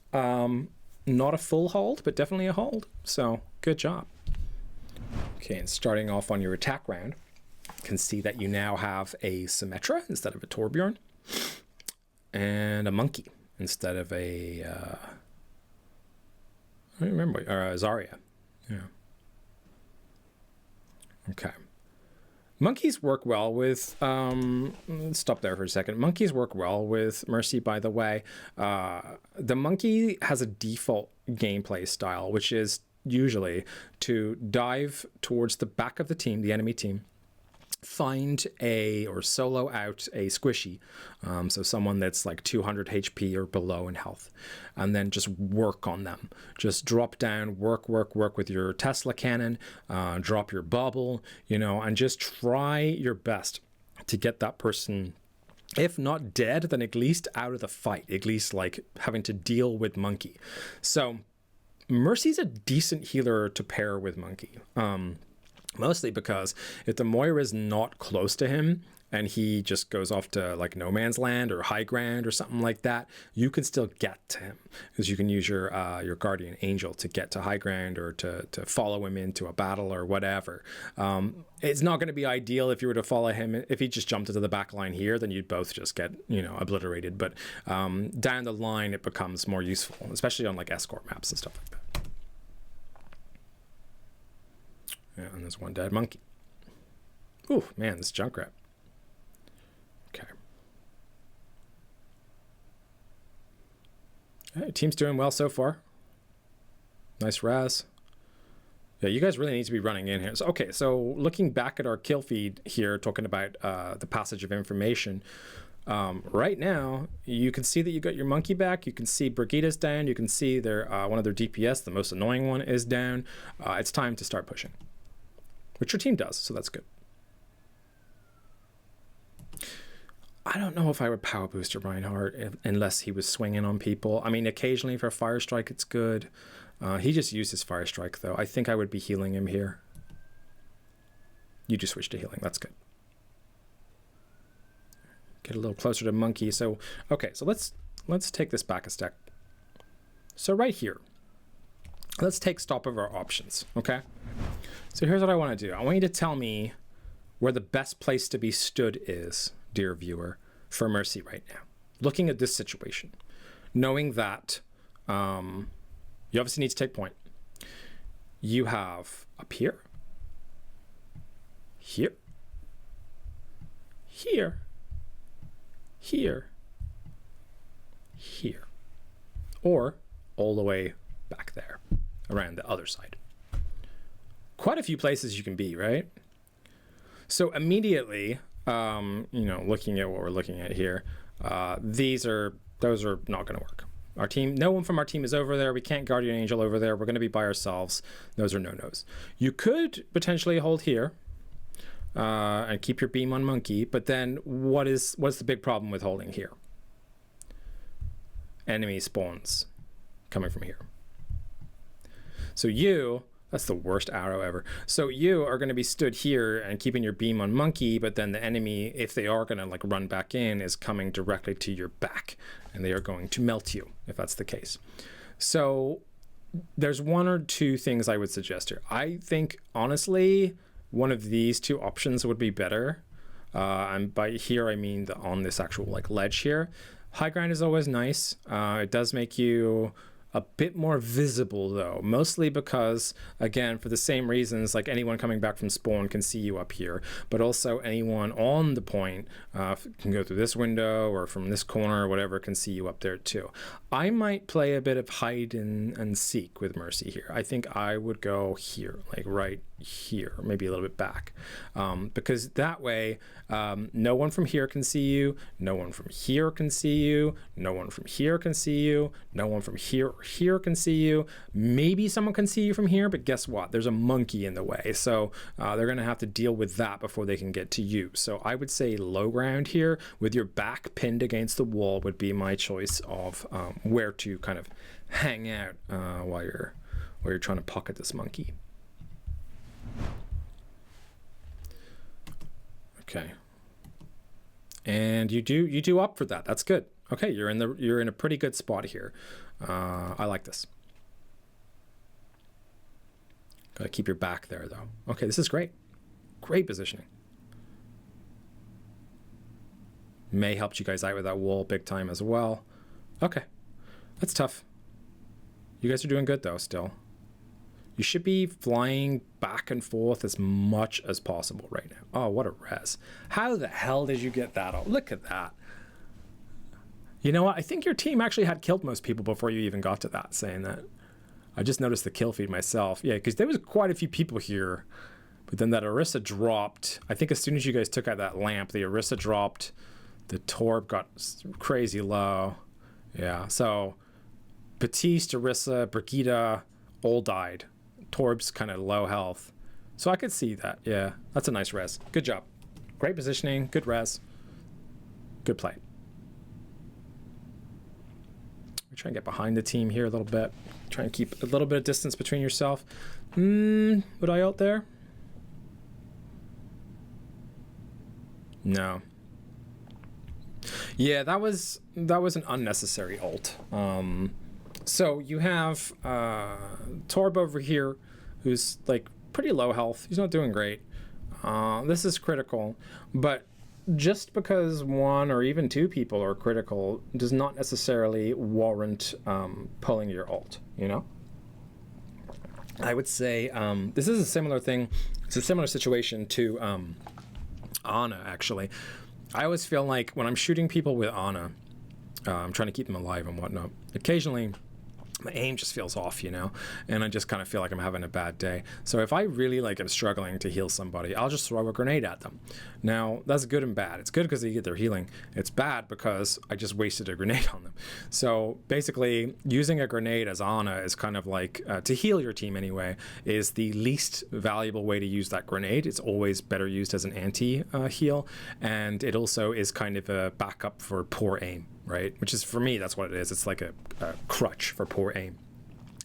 Not a full hold, but definitely a hold. So good job. Okay, and starting off on your attack round, you can see that you now have a Symmetra instead of a Torbjorn, and a Monkey instead of a I don't remember, or Zarya. Yeah. Okay. Monkeys work well with, let's stop there for a second. Monkeys work well with Mercy, by the way. The Monkey has a default gameplay style, which is usually to dive towards the back of the team, the enemy team, find or solo out a squishy, so someone that's like 200 HP or below in health, and then just work on them. Just drop down, work with your Tesla cannon, drop your bubble, you know, and just try your best to get that person, if not dead, then at least out of the fight, at least like having to deal with Monkey. So Mercy's a decent healer to pair with Monkey. Mostly because if the Moira is not close to him and he just goes off to like no man's land or high ground or something like that, you can still get to him because you can use your guardian angel to get to high ground or to follow him into a battle or whatever. It's not going to be ideal if you were to follow him. If he just jumped into the back line here, then you'd both just get, you know, obliterated. But down the line, it becomes more useful, especially on like escort maps and stuff like that. Yeah, and there's one dead monkey. Ooh, man, this Junkrat. Okay. Hey, team's doing well so far. Nice raz. Yeah, you guys really need to be running in here. So, okay, so looking back at our kill feed here, talking about the passage of information, right now, you can see that you got your monkey back. You can see Brigida's down. You can see their one of their DPS, the most annoying one, is down. It's time to start pushing, which your team does, so that's good. I don't know if I would power booster Reinhardt unless he was swinging on people. I mean, occasionally for a fire strike, it's good. He just used his fire strike, though. I think I would be healing him here. You just switch to healing. That's good. Get a little closer to monkey. So, okay, so let's take this back a step. So right here, let's take stock of our options, okay? So here's what I want to do. I want you to tell me where the best place to be stood is, dear viewer, for Mercy right now. Looking at this situation, knowing that you obviously need to take point. You have up here, here, here, here, here, or all the way back there, around the other side. Quite a few places you can be, right? So immediately, you know, looking at what we're looking at here, those are not going to work. Our team, no one from our team is over there. We can't Guardian Angel over there. We're going to be by ourselves. Those are no-nos. You could potentially hold here and keep your beam on monkey, but then what's the big problem with holding here? Enemy spawns coming from here. So you That's the worst arrow ever. So you are going to be stood here and keeping your beam on Monkey, but then the enemy, if they are going to like run back in, is coming directly to your back, and they are going to melt you if that's the case. So there's one or two things I would suggest here. I think honestly, one of these two options would be better. And by here I mean on this actual like ledge here. High ground is always nice. It does make you a bit more visible though, mostly because, again, for the same reasons, like anyone coming back from spawn can see you up here, but also anyone on the point can go through this window or from this corner or whatever can see you up there too. I might play a bit of hide and seek with Mercy here. I think I would go here, like right here, maybe a little bit back, because that way no one from here can see you, no one from here can see you, no one from here can see you, no one from here or here can see you. Maybe someone can see you from here, but guess what? There's a monkey in the way, so they're gonna have to deal with that before they can get to you. So I would say low ground here with your back pinned against the wall would be my choice of where to kind of hang out while you're trying to pocket this monkey. Okay, and you do up for that. That's good. Okay, you're in a pretty good spot here. I like this. Gotta keep your back there though. Okay, this is great. Great positioning. May helped you guys out with that wall big time as well. Okay, that's tough. You guys are doing good though still. You should be flying back and forth as much as possible right now. Oh, what a res. How the hell did you get that? Oh, look at that. You know what? I think your team actually had killed most people before you even got to that, saying that. I just noticed the kill feed myself. Yeah, because there was quite a few people here. But then that Orisa dropped. I think as soon as you guys took out that lamp, the Orisa dropped. The Torb got crazy low. Yeah, so Batiste, Orisa, Brigitte all died. Torb's kind of low health. So I could see that. Yeah, that's a nice res. Good job. Great positioning, good res. Good play. Try and get behind the team here a little bit. Try and keep a little bit of distance between yourself. Would I ult there? No. Yeah, that was an unnecessary ult. So you have Torb over here, who's like pretty low health. He's not doing great. This is critical, but just because one or even two people are critical does not necessarily warrant pulling your ult, you know? I would say this is a similar thing. It's a similar situation to Ana, actually. I always feel like when I'm shooting people with Ana, I'm trying to keep them alive and whatnot. Occasionally, my aim just feels off, you know, and I just kind of feel like I'm having a bad day. So if I really like am struggling to heal somebody, I'll just throw a grenade at them. Now, that's good and bad. It's good because they get their healing. It's bad because I just wasted a grenade on them. So basically, using a grenade as Ana is kind of like, to heal your team anyway, is the least valuable way to use that grenade. It's always better used as an anti-heal, and it also is kind of a backup for poor aim, right? Which is, for me, that's what it is. It's like a crutch for poor aim.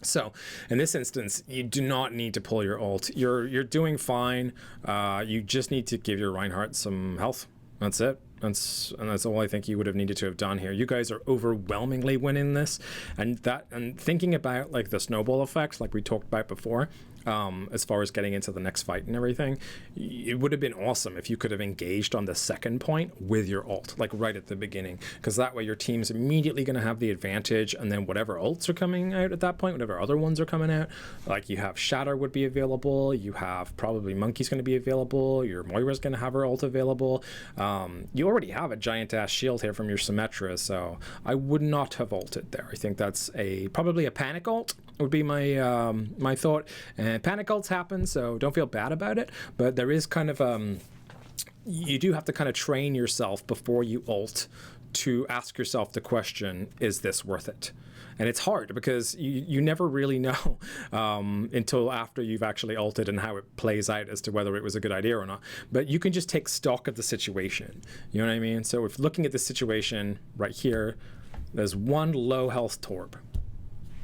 So in this instance, you do not need to pull your ult. You're doing fine. You just need to give your Reinhardt some health. That's it. That's all I think you would have needed to have done here. You guys are overwhelmingly winning this, and thinking about like the snowball effect, like we talked about before, as far as getting into the next fight and everything, it would have been awesome if you could have engaged on the second point with your ult, like right at the beginning, because that way your team's immediately going to have the advantage, and then whatever ults are coming out at that point, whatever other ones are coming out, like you have Shatter would be available, you have probably Monkey's going to be available, your Moira's going to have her ult available, you already have a giant ass shield here from your Symmetra, so I would not have ulted there. I think that's probably a panic ult would be my my thought, and panic ults happen, so don't feel bad about it, but there is kind of you do have to kind of train yourself before you ult to ask yourself the question, is this worth it? And it's hard because you never really know until after you've actually ulted and how it plays out as to whether it was a good idea or not. But you can just take stock of the situation. You know what I mean? So if looking at the situation right here, there's one low health Torb.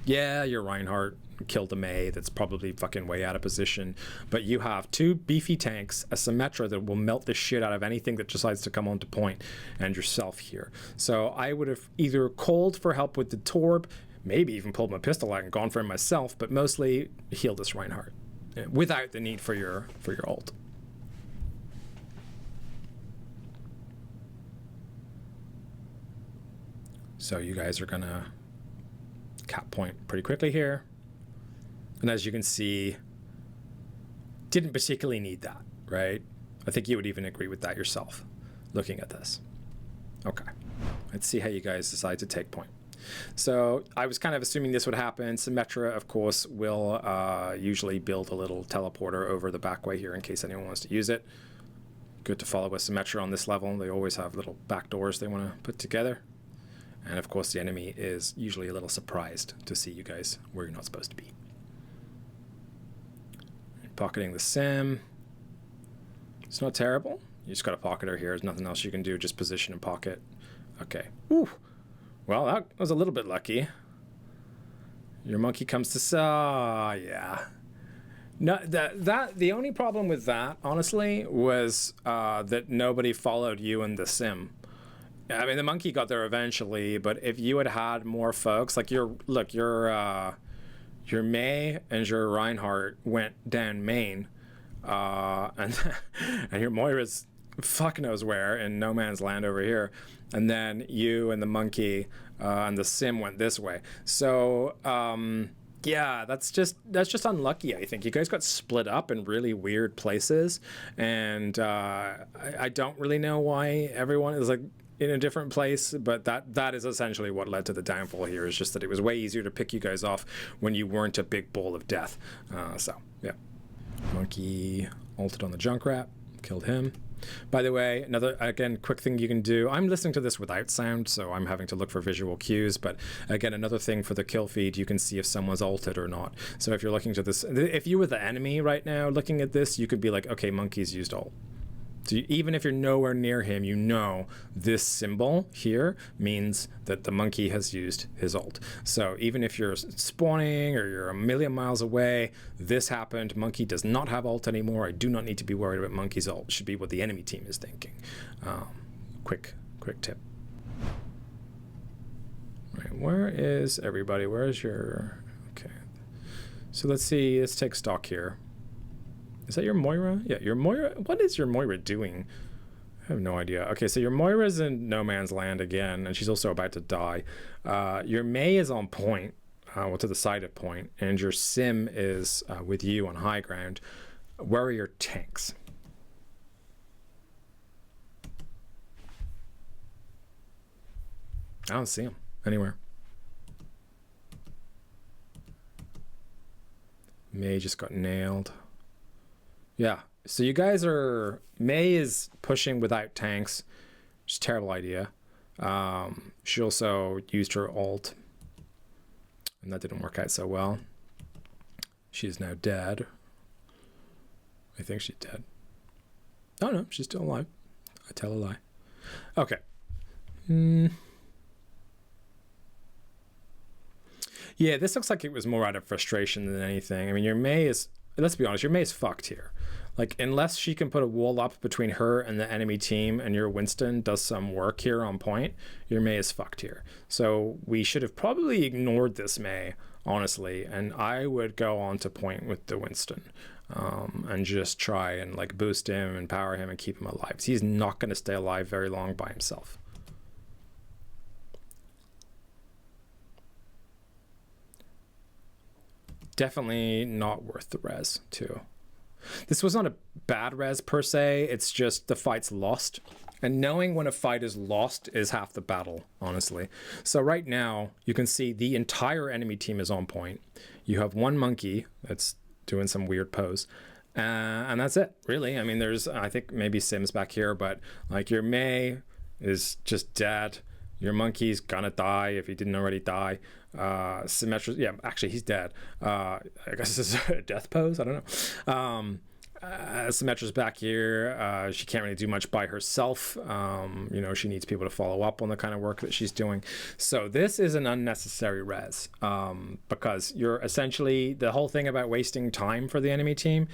Yeah, you're Reinhardt. killed a Mei that's probably fucking way out of position. But you have 2 beefy tanks, a Symmetra that will melt the shit out of anything that decides to come onto point, and yourself here. So I would have either called for help with the Torb, maybe even pulled my pistol out and gone for him myself, but mostly heal this Reinhardt without the need for your ult. So you guys are gonna cap point pretty quickly here. And as you can see, didn't particularly need that, right? I think you would even agree with that yourself, looking at this. Okay, let's see how you guys decide to take point. So I was kind of assuming this would happen. Symmetra, of course, will usually build a little teleporter over the back way here in case anyone wants to use it. Good to follow with Symmetra on this level. They always have little back doors they want to put together. And of course the enemy is usually a little surprised to see you guys where you're not supposed to be. Pocketing the Sim. It's not terrible. You just got a pocketer here. There's nothing else you can do. Just position and pocket. Okay. Whew. Well, that was a little bit lucky. Your monkey comes to yeah. No, the only problem with that, honestly, was that nobody followed you in the Sim. I mean, the monkey got there eventually, but if you had had more folks, like your Mei and your Reinhardt went down main, and your Moira's fuck knows where in no man's land over here, and then you and the monkey and the Sim went this way. So yeah, that's just unlucky. I think you guys got split up in really weird places, and I don't really know why everyone is like in a different place, but that is essentially what led to the downfall here, is just that it was way easier to pick you guys off when you weren't a big bowl of death. So yeah, monkey ulted on the Junkrat, killed him. By the way, another, again, quick thing you can do, I'm listening to this without sound, so I'm having to look for visual cues, but again, another thing for the kill feed, you can see if someone's ulted or not. So if you're looking to this, if you were the enemy right now looking at this, you could be like, okay, monkey's used ult. So even if you're nowhere near him, you know this symbol here means that the monkey has used his ult. So even if you're spawning or you're a million miles away, this happened, monkey does not have ult anymore, I do not need to be worried about monkey's ult, should be what the enemy team is thinking. Quick tip. Right, where is everybody? Where is your... Okay. So let's see, let's take stock here. Is that your Moira? Yeah, your Moira. What is your Moira doing? I have no idea. Okay, so your Moira's in no man's land again, and she's also about to die. Your Mei is on point, well, to the side of point, and your Sim is with you on high ground. Where are your tanks? I don't see them anywhere. Mei just got nailed. Yeah, so you guys are... Mei is pushing without tanks, which is a terrible idea. She also used her ult, and that didn't work out so well. She is now dead. I think she's dead. Oh no, she's still alive. I tell a lie. Okay. Yeah, this looks like it was more out of frustration than anything. I mean, your Mei is... Let's be honest, your Mei's fucked here. Like, unless she can put a wall up between her and the enemy team and your Winston does some work here on point, your Mei is fucked here. So we should have probably ignored this Mei, honestly, and I would go on to point with the Winston and just try and like boost him and power him and keep him alive. He's not going to stay alive very long by himself. Definitely not worth the res too. This was not a bad res per se, it's just the fight's lost. And knowing when a fight is lost is half the battle, honestly. So right now, you can see the entire enemy team is on point. You have one monkey that's doing some weird pose. And that's it, really. I mean, there's, I think maybe Sim's back here, but like your Mei is just dead. Your monkey's gonna die if he didn't already die. Symmetra, yeah, actually he's dead. I guess this is a death pose, I don't know. Symmetra's back here. She can't really do much by herself. You know, she needs people to follow up on the kind of work that she's doing. So this is an unnecessary res, because you're essentially, the whole thing about wasting time for the enemy team,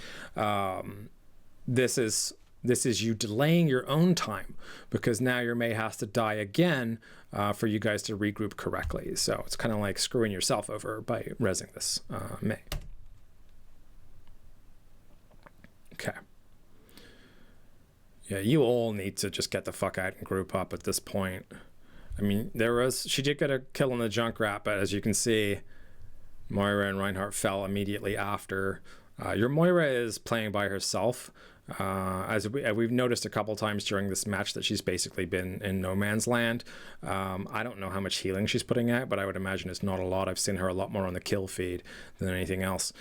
this is you delaying your own time, because now your Mei has to die again for you guys to regroup correctly. So it's kind of like screwing yourself over by resing this Mei. Okay. Yeah, you all need to just get the fuck out and group up at this point. I mean, she did get a kill on the Junkrat, but as you can see, Moira and Reinhardt fell immediately after. Your Moira is playing by herself. As we've noticed a couple times during this match that she's basically been in no man's land. I don't know how much healing she's putting out, but I would imagine it's not a lot. I've seen her a lot more on the kill feed than anything else.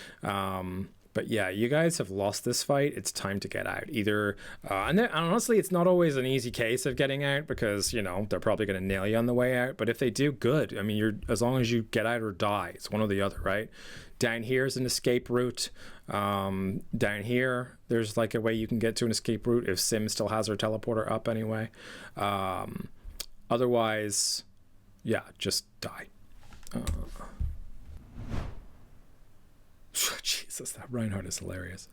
But yeah, you guys have lost this fight. It's time to get out. Either, and honestly, it's not always an easy case of getting out, because, you know, they're probably going to nail you on the way out. But if they do, good. I mean, as long as you get out or die, it's one or the other, right? Down here is an escape route. Down here, there's like a way you can get to an escape route if Sim still has her teleporter up anyway. Otherwise, yeah, just die. Jesus, that Reinhardt is hilarious.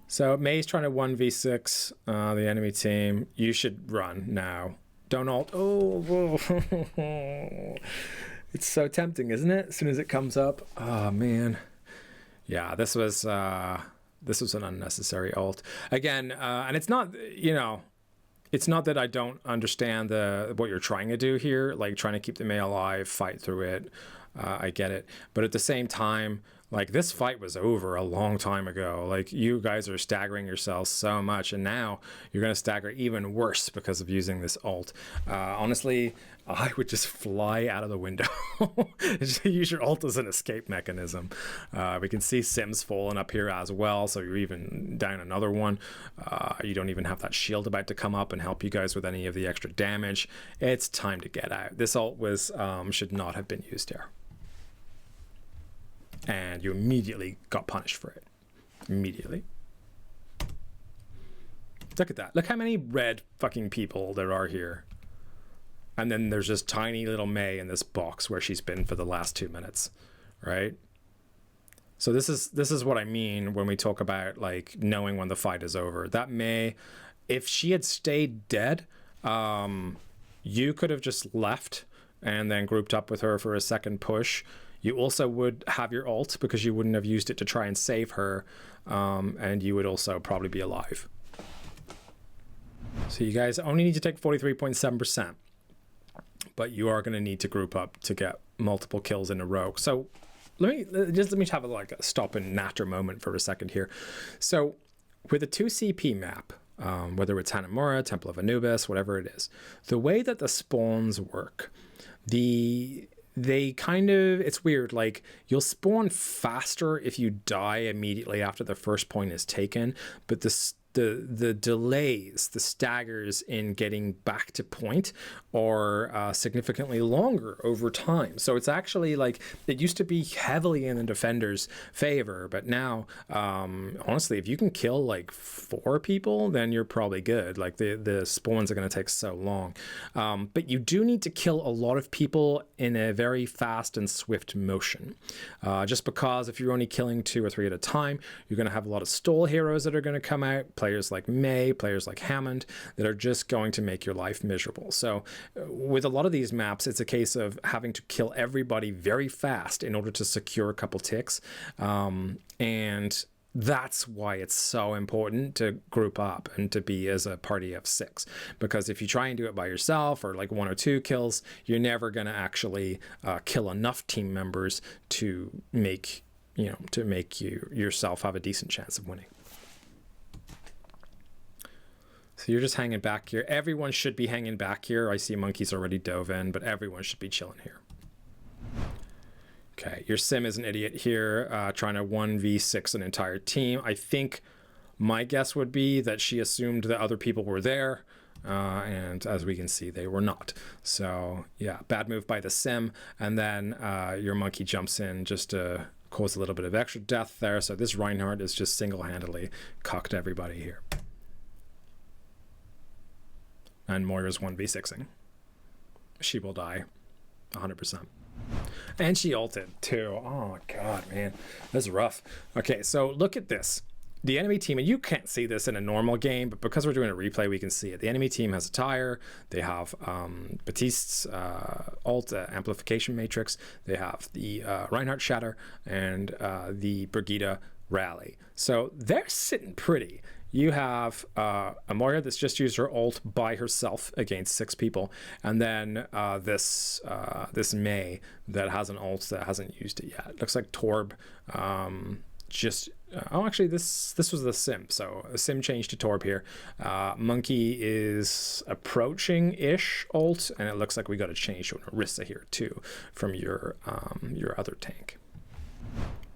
So Mei's trying to 1v6 the enemy team. You should run now. Don't ult. Oh, it's so tempting, isn't it? As soon as it comes up. Oh man. Yeah, this was an unnecessary ult. Again, and it's not, you know, it's not that I don't understand what you're trying to do here, like trying to keep the Mei alive, fight through it. I get it. But at the same time, like, this fight was over a long time ago. Like, you guys are staggering yourselves so much, and now you're going to stagger even worse because of using this ult. Honestly, I would just fly out of the window. Use your ult as an escape mechanism. We can see Sim's falling up here as well, so you're even down another one. You don't even have that shield about to come up and help you guys with any of the extra damage. It's time to get out. This ult should not have been used here. And you immediately got punished for it. Immediately. Look at that. Look how many red fucking people there are here. And then there's this tiny little Mei in this box where she's been for the last 2 minutes, right? So this is what I mean when we talk about, like, knowing when the fight is over. That Mei, if she had stayed dead, you could have just left and then grouped up with her for a second push. You also would have your ult because you wouldn't have used it to try and save her, and you would also probably be alive. So you guys only need to take 43.7%, but you are going to need to group up to get multiple kills in a row. So let me have a stop and natter moment for a second here. So with a 2 CP map, whether it's Hanamura, Temple of Anubis, whatever it is, the way that the spawns work, it's weird, like, you'll spawn faster if you die immediately after the first point is taken, but the delays, the staggers in getting back to point are significantly longer over time. So it's actually, like, it used to be heavily in the defender's favor, but now, honestly, if you can kill like 4 people, then you're probably good. Like, the spawns are going to take so long. But you do need to kill a lot of people in a very fast and swift motion. Just because if you're only killing 2 or 3 at a time, you're going to have a lot of stall heroes that are going to come out, players like Mei, players like Hammond, that are just going to make your life miserable. So with a lot of these maps, it's a case of having to kill everybody very fast in order to secure a couple ticks. And that's why it's so important to group up and to be as a party of 6, because if you try and do it by yourself or like 1 or 2 kills, you're never going to actually kill enough team members to make you yourself have a decent chance of winning. So you're just hanging back here. Everyone should be hanging back here. I see Monkey's already dove in, but everyone should be chilling here. Okay, your Sim is an idiot here, trying to 1v6 an entire team. I think my guess would be that she assumed that other people were there, and as we can see, they were not. So yeah, bad move by the Sim, and then your Monkey jumps in just to cause a little bit of extra death there. So this Reinhardt is just single-handedly cucked everybody here. And Moira's 1v6ing. She will die 100%. And she ulted too. Oh god, man, that's rough. Okay, so look at this. The enemy team, and you can't see this in a normal game, but because we're doing a replay, we can see it. The enemy team has a tire. They have Batiste's ult amplification matrix. They have the Reinhardt shatter and the Brigitte rally. So they're sitting pretty. You have a Moira that's just used her ult by herself against 6 people, and then this Mei that has an ult that hasn't used it yet. Looks like Torb just oh, actually this was the sim, so a sim changed to Torb here. Monkey is approaching ish ult, and it looks like we got to change to an Orisa here too from your other tank.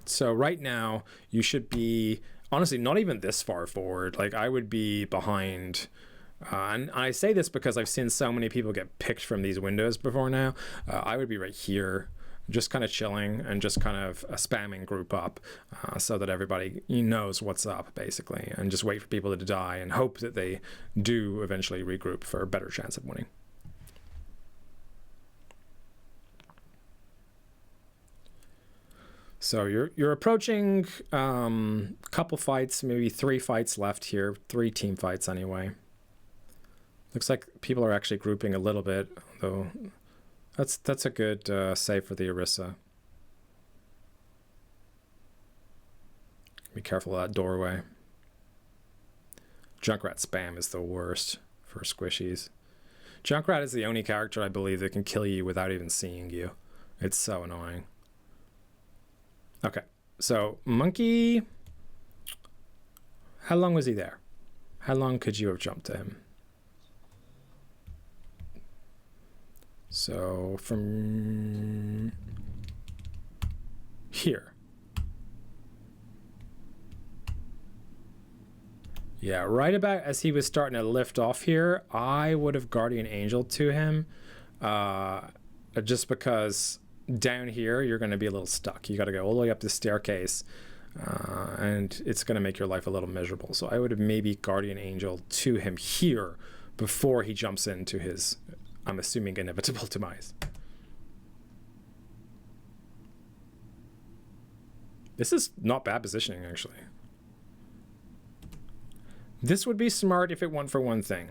So right now you should be honestly not even this far forward. Like I would be behind. And I say this because I've seen so many people get picked from these windows before now. I would be right here, just kind of chilling and just kind of spamming group up so that everybody knows what's up, basically, and just wait for people to die and hope that they do eventually regroup for a better chance of winning. So you're approaching couple fights, maybe 3 fights left here, 3 team fights anyway. Looks like people are actually grouping a little bit, though. That's a good save for the Orisa. Be careful of that doorway. Junkrat spam is the worst for squishies. Junkrat is the only character I believe that can kill you without even seeing you. It's so annoying. Okay, so Monkey, how long was he there? How long could you have jumped to him? So from here. Yeah, right about as he was starting to lift off here, I would have Guardian Angel to him, just because down here you're going to be a little stuck. You got to go all the way up the staircase, and it's going to make your life a little miserable. So I would have maybe Guardian Angel to him here before he jumps into his, I'm assuming, inevitable demise. This is not bad positioning, actually. This would be smart if it went for one thing.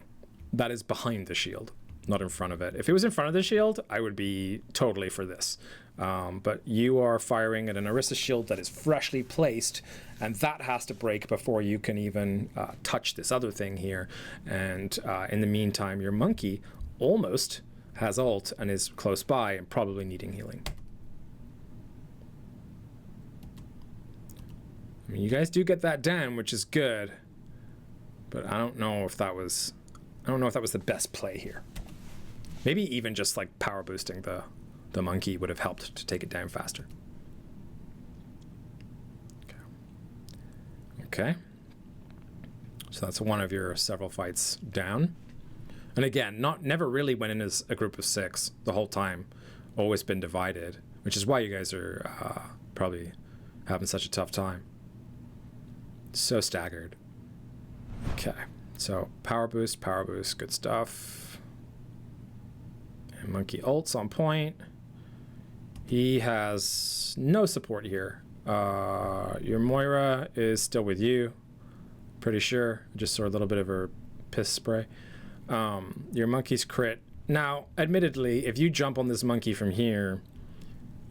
That is behind the shield, not in front of it. If it was in front of the shield, I would be totally for this. But you are firing at an Orisa shield that is freshly placed, and that has to break before you can even touch this other thing here. And in the meantime, your Monkey almost has ult and is close by and probably needing healing. I mean, you guys do get that down, which is good, but I don't know if that was the best play here. Maybe even just like power boosting the Monkey would have helped to take it down faster. Okay. So that's one of your several fights down. And again, never really went in as a group of 6 the whole time. Always been divided, which is why you guys are probably having such a tough time. So staggered. Okay, so power boost, good stuff. And Monkey ults on point. He has no support here. Your Moira is still with you, pretty sure. Just saw a little bit of her piss spray. Your Monkey's crit. Now, admittedly, if you jump on this Monkey from here,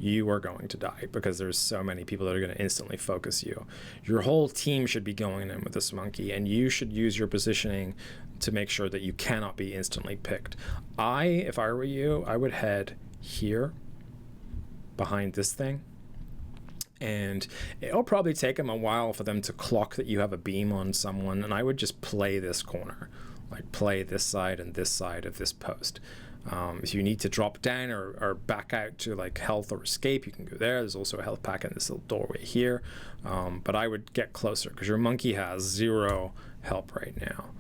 you are going to die because there's so many people that are going to instantly focus you. Your whole team should be going in with this Monkey, and you should use your positioning to make sure that you cannot be instantly picked. If I were you, I would head here behind this thing, and it'll probably take them a while for them to clock that you have a beam on someone, and I would just play this corner, like play this side and this side of this post. If you need to drop down or back out to like health or escape, you can go there. There's also a health pack in this little doorway here, but I would get closer because your Monkey has 0 help right now,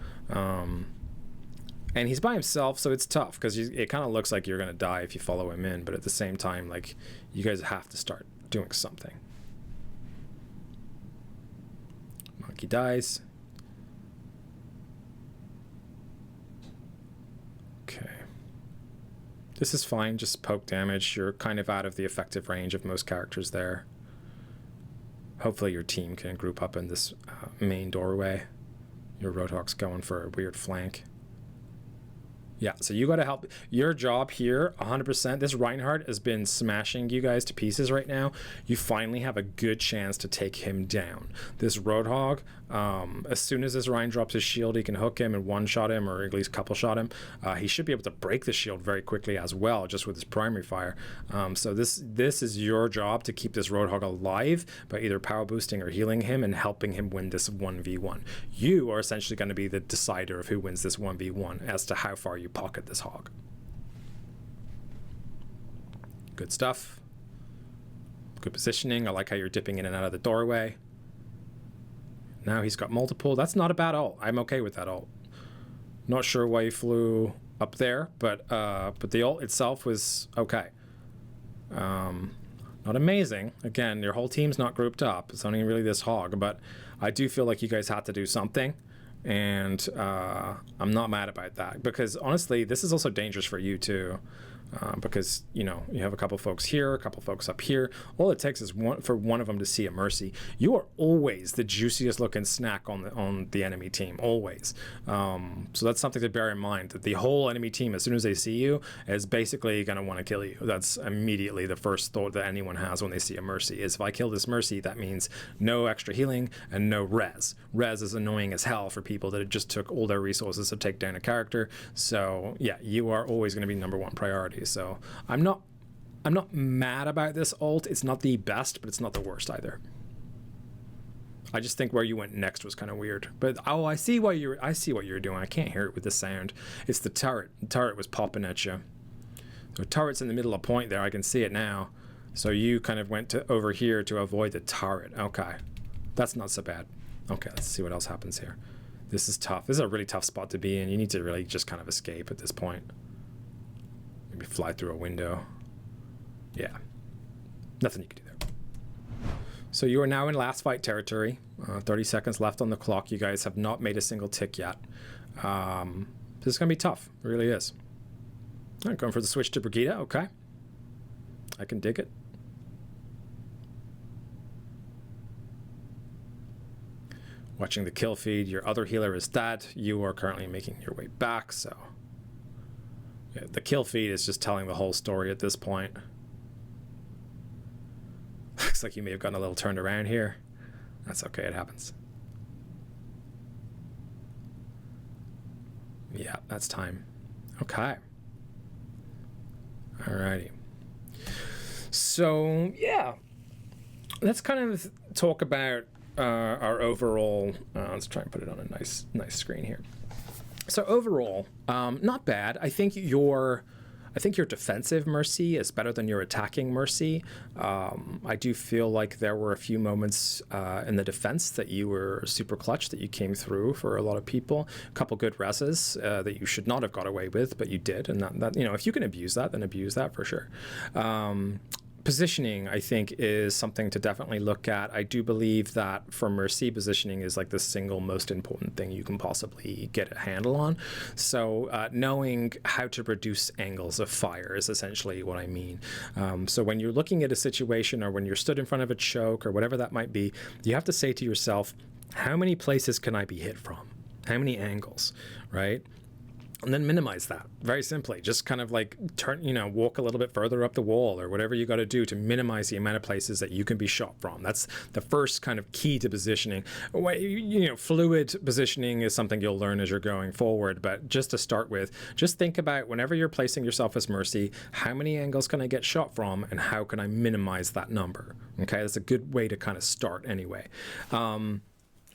and he's by himself, so it's tough because it kind of looks like you're gonna die if you follow him in, but at the same time, like, you guys have to start doing something. think he dies. Okay. This is fine, just poke damage. You're kind of out of the effective range of most characters there. Hopefully your team can group up in this main doorway. Your Roadhog's going for a weird flank. Yeah, so you got to help. Your job here, 100%. This Reinhardt has been smashing you guys to pieces right now. You finally have a good chance to take him down. This Roadhog, as soon as this Rein drops his shield, he can hook him and one-shot him, or at least couple-shot him. He should be able to break the shield very quickly as well, just with his primary fire. So this is your job to keep this Roadhog alive by either power boosting or healing him and helping him win this 1v1. You are essentially going to be the decider of who wins this 1v1 as to how far you pocket this hog. Good stuff. Good positioning. I like how you're dipping in and out of the doorway. Now he's got multiple. That's not a bad ult. I'm okay with that ult. Not sure why he flew up there, but the ult itself was okay. Not amazing. Again, your whole team's not grouped up. It's only really this hog, but I do feel like you guys had to do something. And I'm not mad about that, because honestly this is also dangerous for you too, because you know you have a couple folks here, a couple folks up here. All it takes is for one of them to see a mercy. You are always the juiciest looking snack on the enemy team, always. So that's something to bear in mind, that the whole enemy team, as soon as they see you, is basically going to want to kill you. That's immediately the first thought that anyone has when they see a mercy, is if I kill this mercy, that means no extra healing and no res. Res is annoying as hell for people that just took all their resources to take down a character. So yeah, you are always going to be #1 priority. So I'm not mad about this ult. It's not the best, but it's not the worst either. I just think where you went next was kind of weird. But oh, I see what you're doing. I can't hear it with the sound. It's the turret. The turret was popping at you. So turret's in the middle of point there. I can see it now. So you kind of went to over here to avoid the turret. Okay, that's not so bad. Okay, let's see what else happens here. This is tough. This is a really tough spot to be in. You need to really just kind of escape at this point. Maybe fly through a window. Yeah, nothing you can do there. So you are now in last fight territory. 30 seconds left on the clock. You guys have not made a single tick yet. This is going to be tough. It really is. All right, going for the switch to Brigitte. Okay. I can dig it. Watching the kill feed. Your other healer is dead. You are currently making your way back, so... yeah, the kill feed is just telling the whole story at this point. Looks like you may have gotten a little turned around here. That's okay, it happens. Yeah, that's time. Okay. Alrighty. So, yeah. Let's kind of talk about our overall... let's try and put it on a nice screen here. So overall, not bad. I think your defensive mercy is better than your attacking mercy. I do feel like there were a few moments in the defense that you were super clutch, that you came through for a lot of people. A couple good reses that you should not have got away with, but you did, and that you know, if you can abuse that, then abuse that for sure. Positioning, I think, is something to definitely look at. I do believe that for Mercy, positioning is like the single most important thing you can possibly get a handle on. So knowing how to reduce angles of fire is essentially what I mean. So when you're looking at a situation, or when you're stood in front of a choke or whatever that might be, you have to say to yourself, how many places can I be hit from? How many angles, right? And then minimize that very simply. Just kind of like turn, you know, walk a little bit further up the wall, or whatever you got to do to minimize the amount of places that you can be shot from. That's the first kind of key to positioning. You know, fluid positioning is something you'll learn as you're going forward. But just to start with, just think about whenever you're placing yourself as Mercy, how many angles can I get shot from, and how can I minimize that number? Okay, that's a good way to kind of start anyway.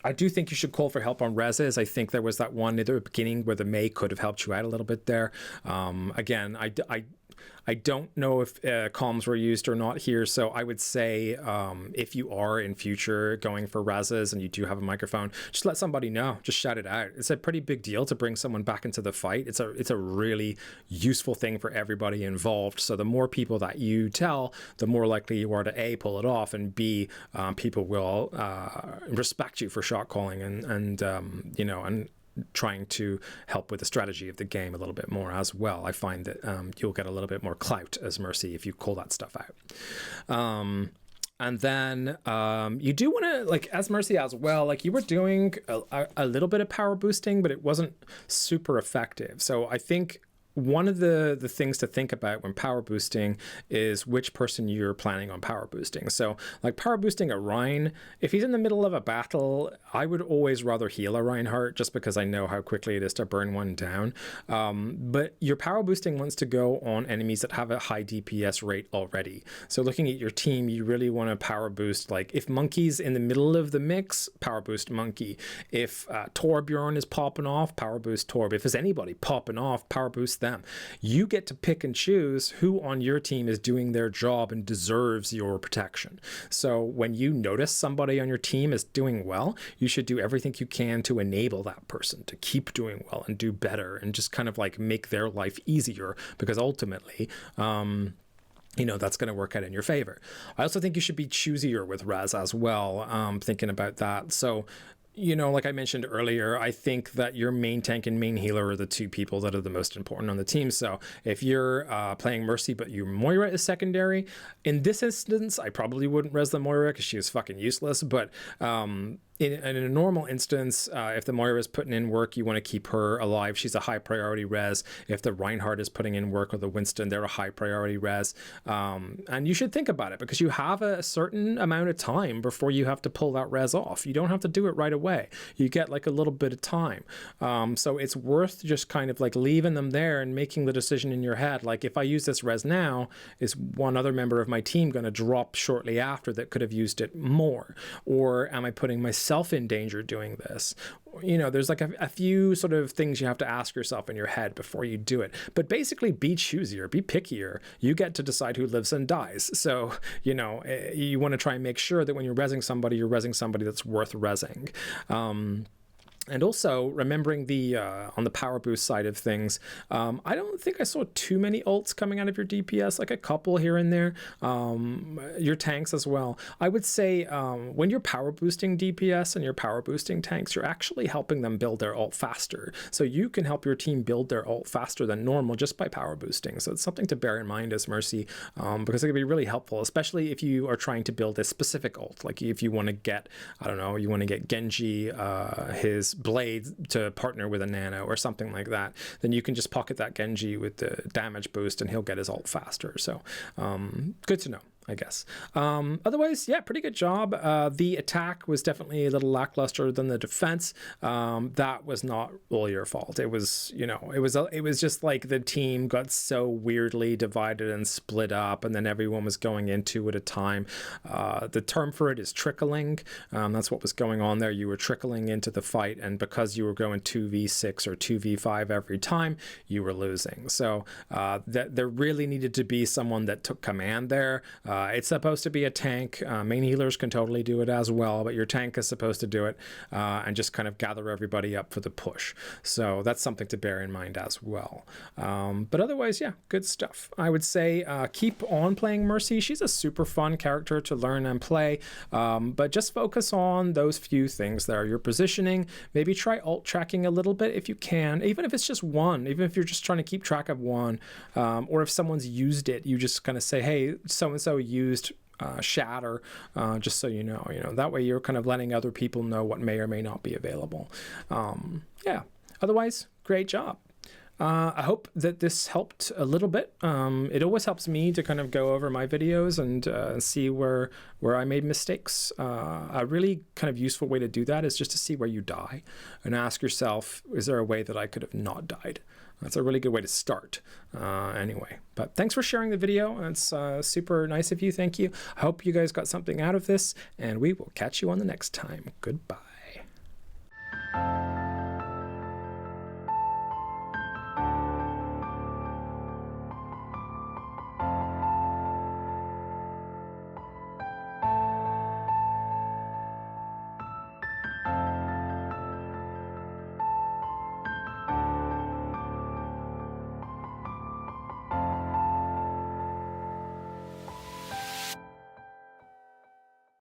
I do think you should call for help on reses. I think there was that one near the beginning where the May could have helped you out a little bit there. Again, I don't know if comms were used or not here, so I would say if you are in future going for reses and you do have a microphone, just let somebody know. Just shout it out. It's a pretty big deal to bring someone back into the fight. It's a really useful thing for everybody involved. So the more people that you tell, the more likely you are to A, pull it off, and B, people will respect you for shot calling and you know, and trying to help with the strategy of the game a little bit more as well. I find that you'll get a little bit more clout as Mercy if you call that stuff out. And then you do want to, like, as Mercy as well, like you were doing a little bit of power boosting, but it wasn't super effective. So I think one of the things to think about when power boosting is which person you're planning on power boosting. So like power boosting a Rhine, if he's in the middle of a battle, I would always rather heal a Reinhardt just because I know how quickly it is to burn one down. But your power boosting wants to go on enemies that have a high DPS rate already. So looking at your team, you really want to power boost, like if Monkey's in the middle of the mix, power boost Monkey. If Torbjorn is popping off, power boost Torb. If there's anybody popping off, power boost them. You get to pick and choose who on your team is doing their job and deserves your protection. So when you notice somebody on your team is doing well, you should do everything you can to enable that person to keep doing well and do better and just kind of like make their life easier, because ultimately you know, that's going to work out in your favor. I also think you should be choosier with res as well, thinking about that. So you know, like I mentioned earlier, I think that your main tank and main healer are the two people that are the most important on the team. So if you're playing Mercy, but your Moira is secondary, in this instance, I probably wouldn't res the Moira because she is fucking useless. But in a normal instance, if the Moira is putting in work, you want to keep her alive. She's a high priority res. If the Reinhardt is putting in work, or the Winston, they're a high priority res. And you should think about it, because you have a certain amount of time before you have to pull that res off. You don't have to do it right away. You get like a little bit of time. So it's worth just kind of like leaving them there and making the decision in your head. Like, if I use this res now, is one other member of my team going to drop shortly after that could have used it more? Or am I putting myself in danger doing this? You know, there's like a few sort of things you have to ask yourself in your head before you do it. But basically, be choosier, be pickier. You get to decide who lives and dies. So, you know, you want to try and make sure that when you're rezzing somebody that's worth rezzing. And also remembering the on the power boost side of things, I don't think I saw too many ults coming out of your DPS, like a couple here and there. Your tanks as well. I would say when you're power boosting DPS and you're power boosting tanks, you're actually helping them build their ult faster. So you can help your team build their ult faster than normal just by power boosting. So it's something to bear in mind as Mercy, because it can be really helpful, especially if you are trying to build a specific ult. Like if you want to get, I don't know, you want to get Genji his blade to partner with a nano or something like that, then you can just pocket that Genji with the damage boost and he'll get his ult faster. So good to know, I guess. Otherwise, yeah, pretty good job. The attack was definitely a little lackluster than the defense. That was not all your fault. It was, you know, it was just like the team got so weirdly divided and split up, and then everyone was going in two at a time. The term for it is trickling. That's what was going on there. You were trickling into the fight, and because you were going 2v6 or 2v5 every time, you were losing. So that there really needed to be someone that took command there. It's supposed to be a tank. Main healers can totally do it as well, but your tank is supposed to do it and just kind of gather everybody up for the push. So that's something to bear in mind as well. But otherwise, yeah, good stuff. I would say keep on playing Mercy. She's a super fun character to learn and play, but just focus on those few things there. Your positioning, maybe try alt tracking a little bit if you can, even if it's just one, even if you're just trying to keep track of one, or if someone's used it, you just kind of say, hey, so-and-so used shatter, just so you know, that way you're kind of letting other people know what may or may not be available. Yeah, otherwise, great job. I hope that this helped a little bit. It always helps me to kind of go over my videos and see where I made mistakes. A really kind of useful way to do that is just to see where you die and ask yourself, is there a way that I could have not died? That's a really good way to start anyway. But thanks for sharing the video. It's super nice of you. Thank you. I hope you guys got something out of this, and we will catch you on the next time. Goodbye.